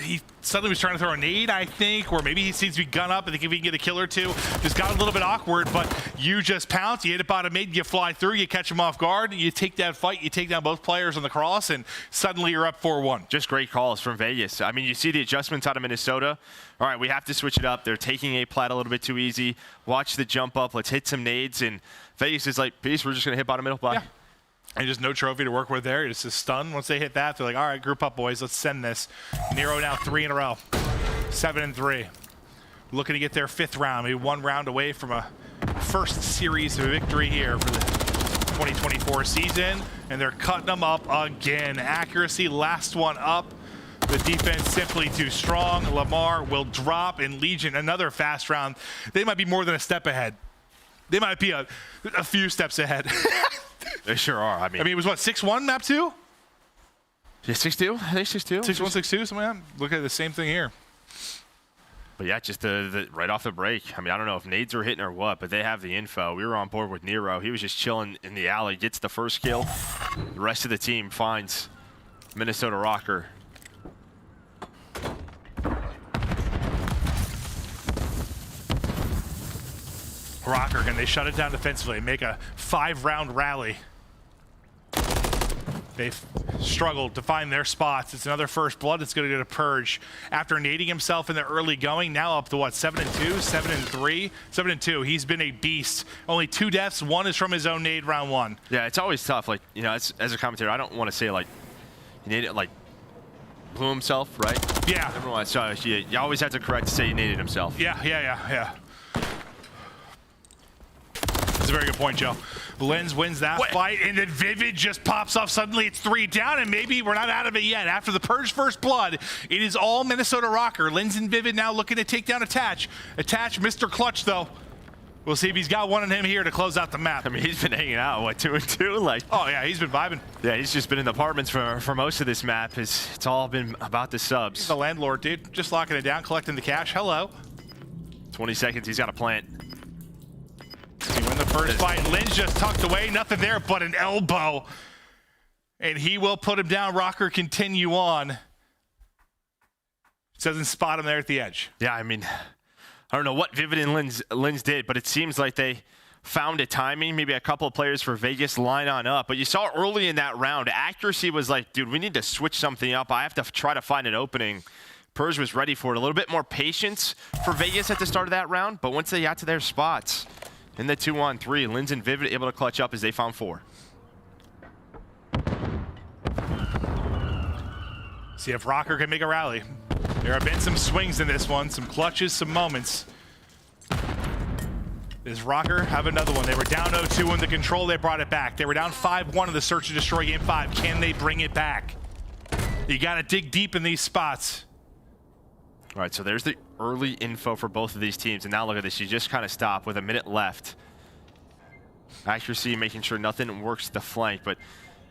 he suddenly was trying to throw a nade, I think, or maybe he seems to be gun up and think if he can get a kill or two. Just got a little bit awkward, but you just pounce, you hit it bottom mid, you fly through, you catch him off guard, you take that fight, you take down both players on the cross, and suddenly you're up 4-1. Just great calls from Vegas. I mean, you see the adjustments out of Minnesota. All right, we have to switch it up. They're taking a plat a little bit too easy. Watch the jump up, let's hit some nades, and Vegas is like, peace, we're just gonna hit bottom middle, bye. Yeah. And just no trophy to work with there. It's a stun. Once they hit that, they're like, all right, group up, boys. Let's send this. Nero now 3 in a row. 7-3. Looking to get their 5th round. Maybe 1 round away from a first series of victory here for the 2024 season. And they're cutting them up again. Accuracy, last one up. The defense simply too strong. Lamar will drop, and Legion, another fast round. They might be more than a step ahead. They might be a few steps ahead. They sure are. I mean, it was what, 6-1 map 2? Yeah, 6-2. I think 6-2. 6-1, 6-2. So man, look at the same thing here. But yeah, just the right off the break. I mean, I don't know if nades are hitting or what, but they have the info. We were on board with Nero. He was just chilling in the alley, gets the first kill. The rest of the team finds Minnesota Rokkr. Røkkr, can they shut it down defensively, make a 5-round rally? They've struggled to find their spots. It's another first blood. It's going to go to Purge. After nading himself in the early going, now up to what, 7-2, 7-3, 7-2. He's been a beast. Only 2 deaths. 1 is from his own nade round 1. Yeah, it's always tough. Like, you know, as a commentator, I don't want to say like he naded, like blew himself, right? Yeah. Everyone, so you always have to correct to say he naded himself. Yeah. That's a very good point, Joe. Lynz wins that fight, and then Vivid just pops off. Suddenly it's 3 down, and maybe we're not out of it yet. After the Purge first blood, it is all Minnesota Rokkr. Lynz and Vivid now looking to take down Attach. Attach, Mr. Clutch, though. We'll see if he's got one in him here to close out the map. I mean, he's been hanging out, what, 2-2? Like, oh, yeah, he's been vibing. Yeah, he's just been in the apartments for most of this map. It's all been about the subs. He's the landlord, dude. Just locking it down, collecting the cash. Hello. 20 seconds, he's got a plant. He win the first fight. Lynz just tucked away. Nothing there but an elbow. And he will put him down. Røkkr continue on. Doesn't spot him there at the edge. Yeah, I mean, I don't know what Vivid and Lynz did, but it seems like they found a timing. Maybe a couple of players for Vegas line on up. But you saw early in that round, accuracy was like, dude, we need to switch something up. I have to try to find an opening. Purge was ready for it. A little bit more patience for Vegas at the start of that round, but once they got to their spots in the 2-on-3, Lynz and Vivid able to clutch up as they found 4. See if Røkkr can make a rally. There have been some swings in this one, some clutches, some moments. Does Røkkr have another one? They were down 0-2 in the control, they brought it back. They were down 5-1 in the search and destroy game 5. Can they bring it back? You gotta dig deep in these spots. All right, so there's the early info for both of these teams. And now look at this, you just kind of stop with a minute left. Accuracy, making sure nothing works the flank, but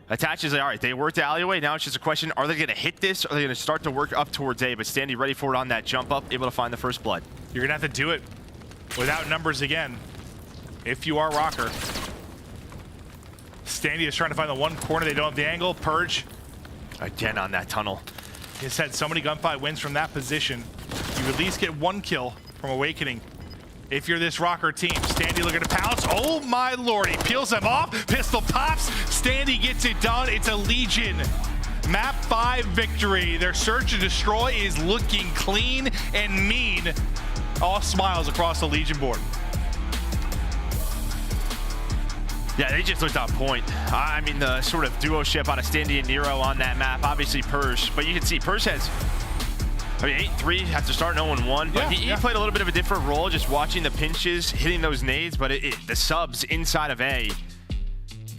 attaches, all right, they worked the alleyway. Now it's just a question, are they gonna hit this? Or are they gonna start to work up towards A? But Standy ready for it on that jump up, able to find the first blood. You're gonna have to do it without numbers again, if you are Røkkr. Standy is trying to find the one corner. They don't have the angle. Purge. Again on that tunnel. He's had so many gunfight wins from that position. You at least get 1 kill from Awakening. If you're this Røkkr team, Standy looking to pounce. Oh my lord, he peels them off. Pistol pops. Standy gets it done. It's a Legion. Map 5 victory. Their search and destroy is looking clean and mean. All smiles across the Legion board. Yeah, they just looked on point. I mean, the sort of duo ship out of Standy and Nero on that map, obviously Purge, but you can see Purge has, I mean, 8-3 after starting 0-1, but he played a little bit of a different role, just watching the pinches, hitting those nades, but the subs inside of A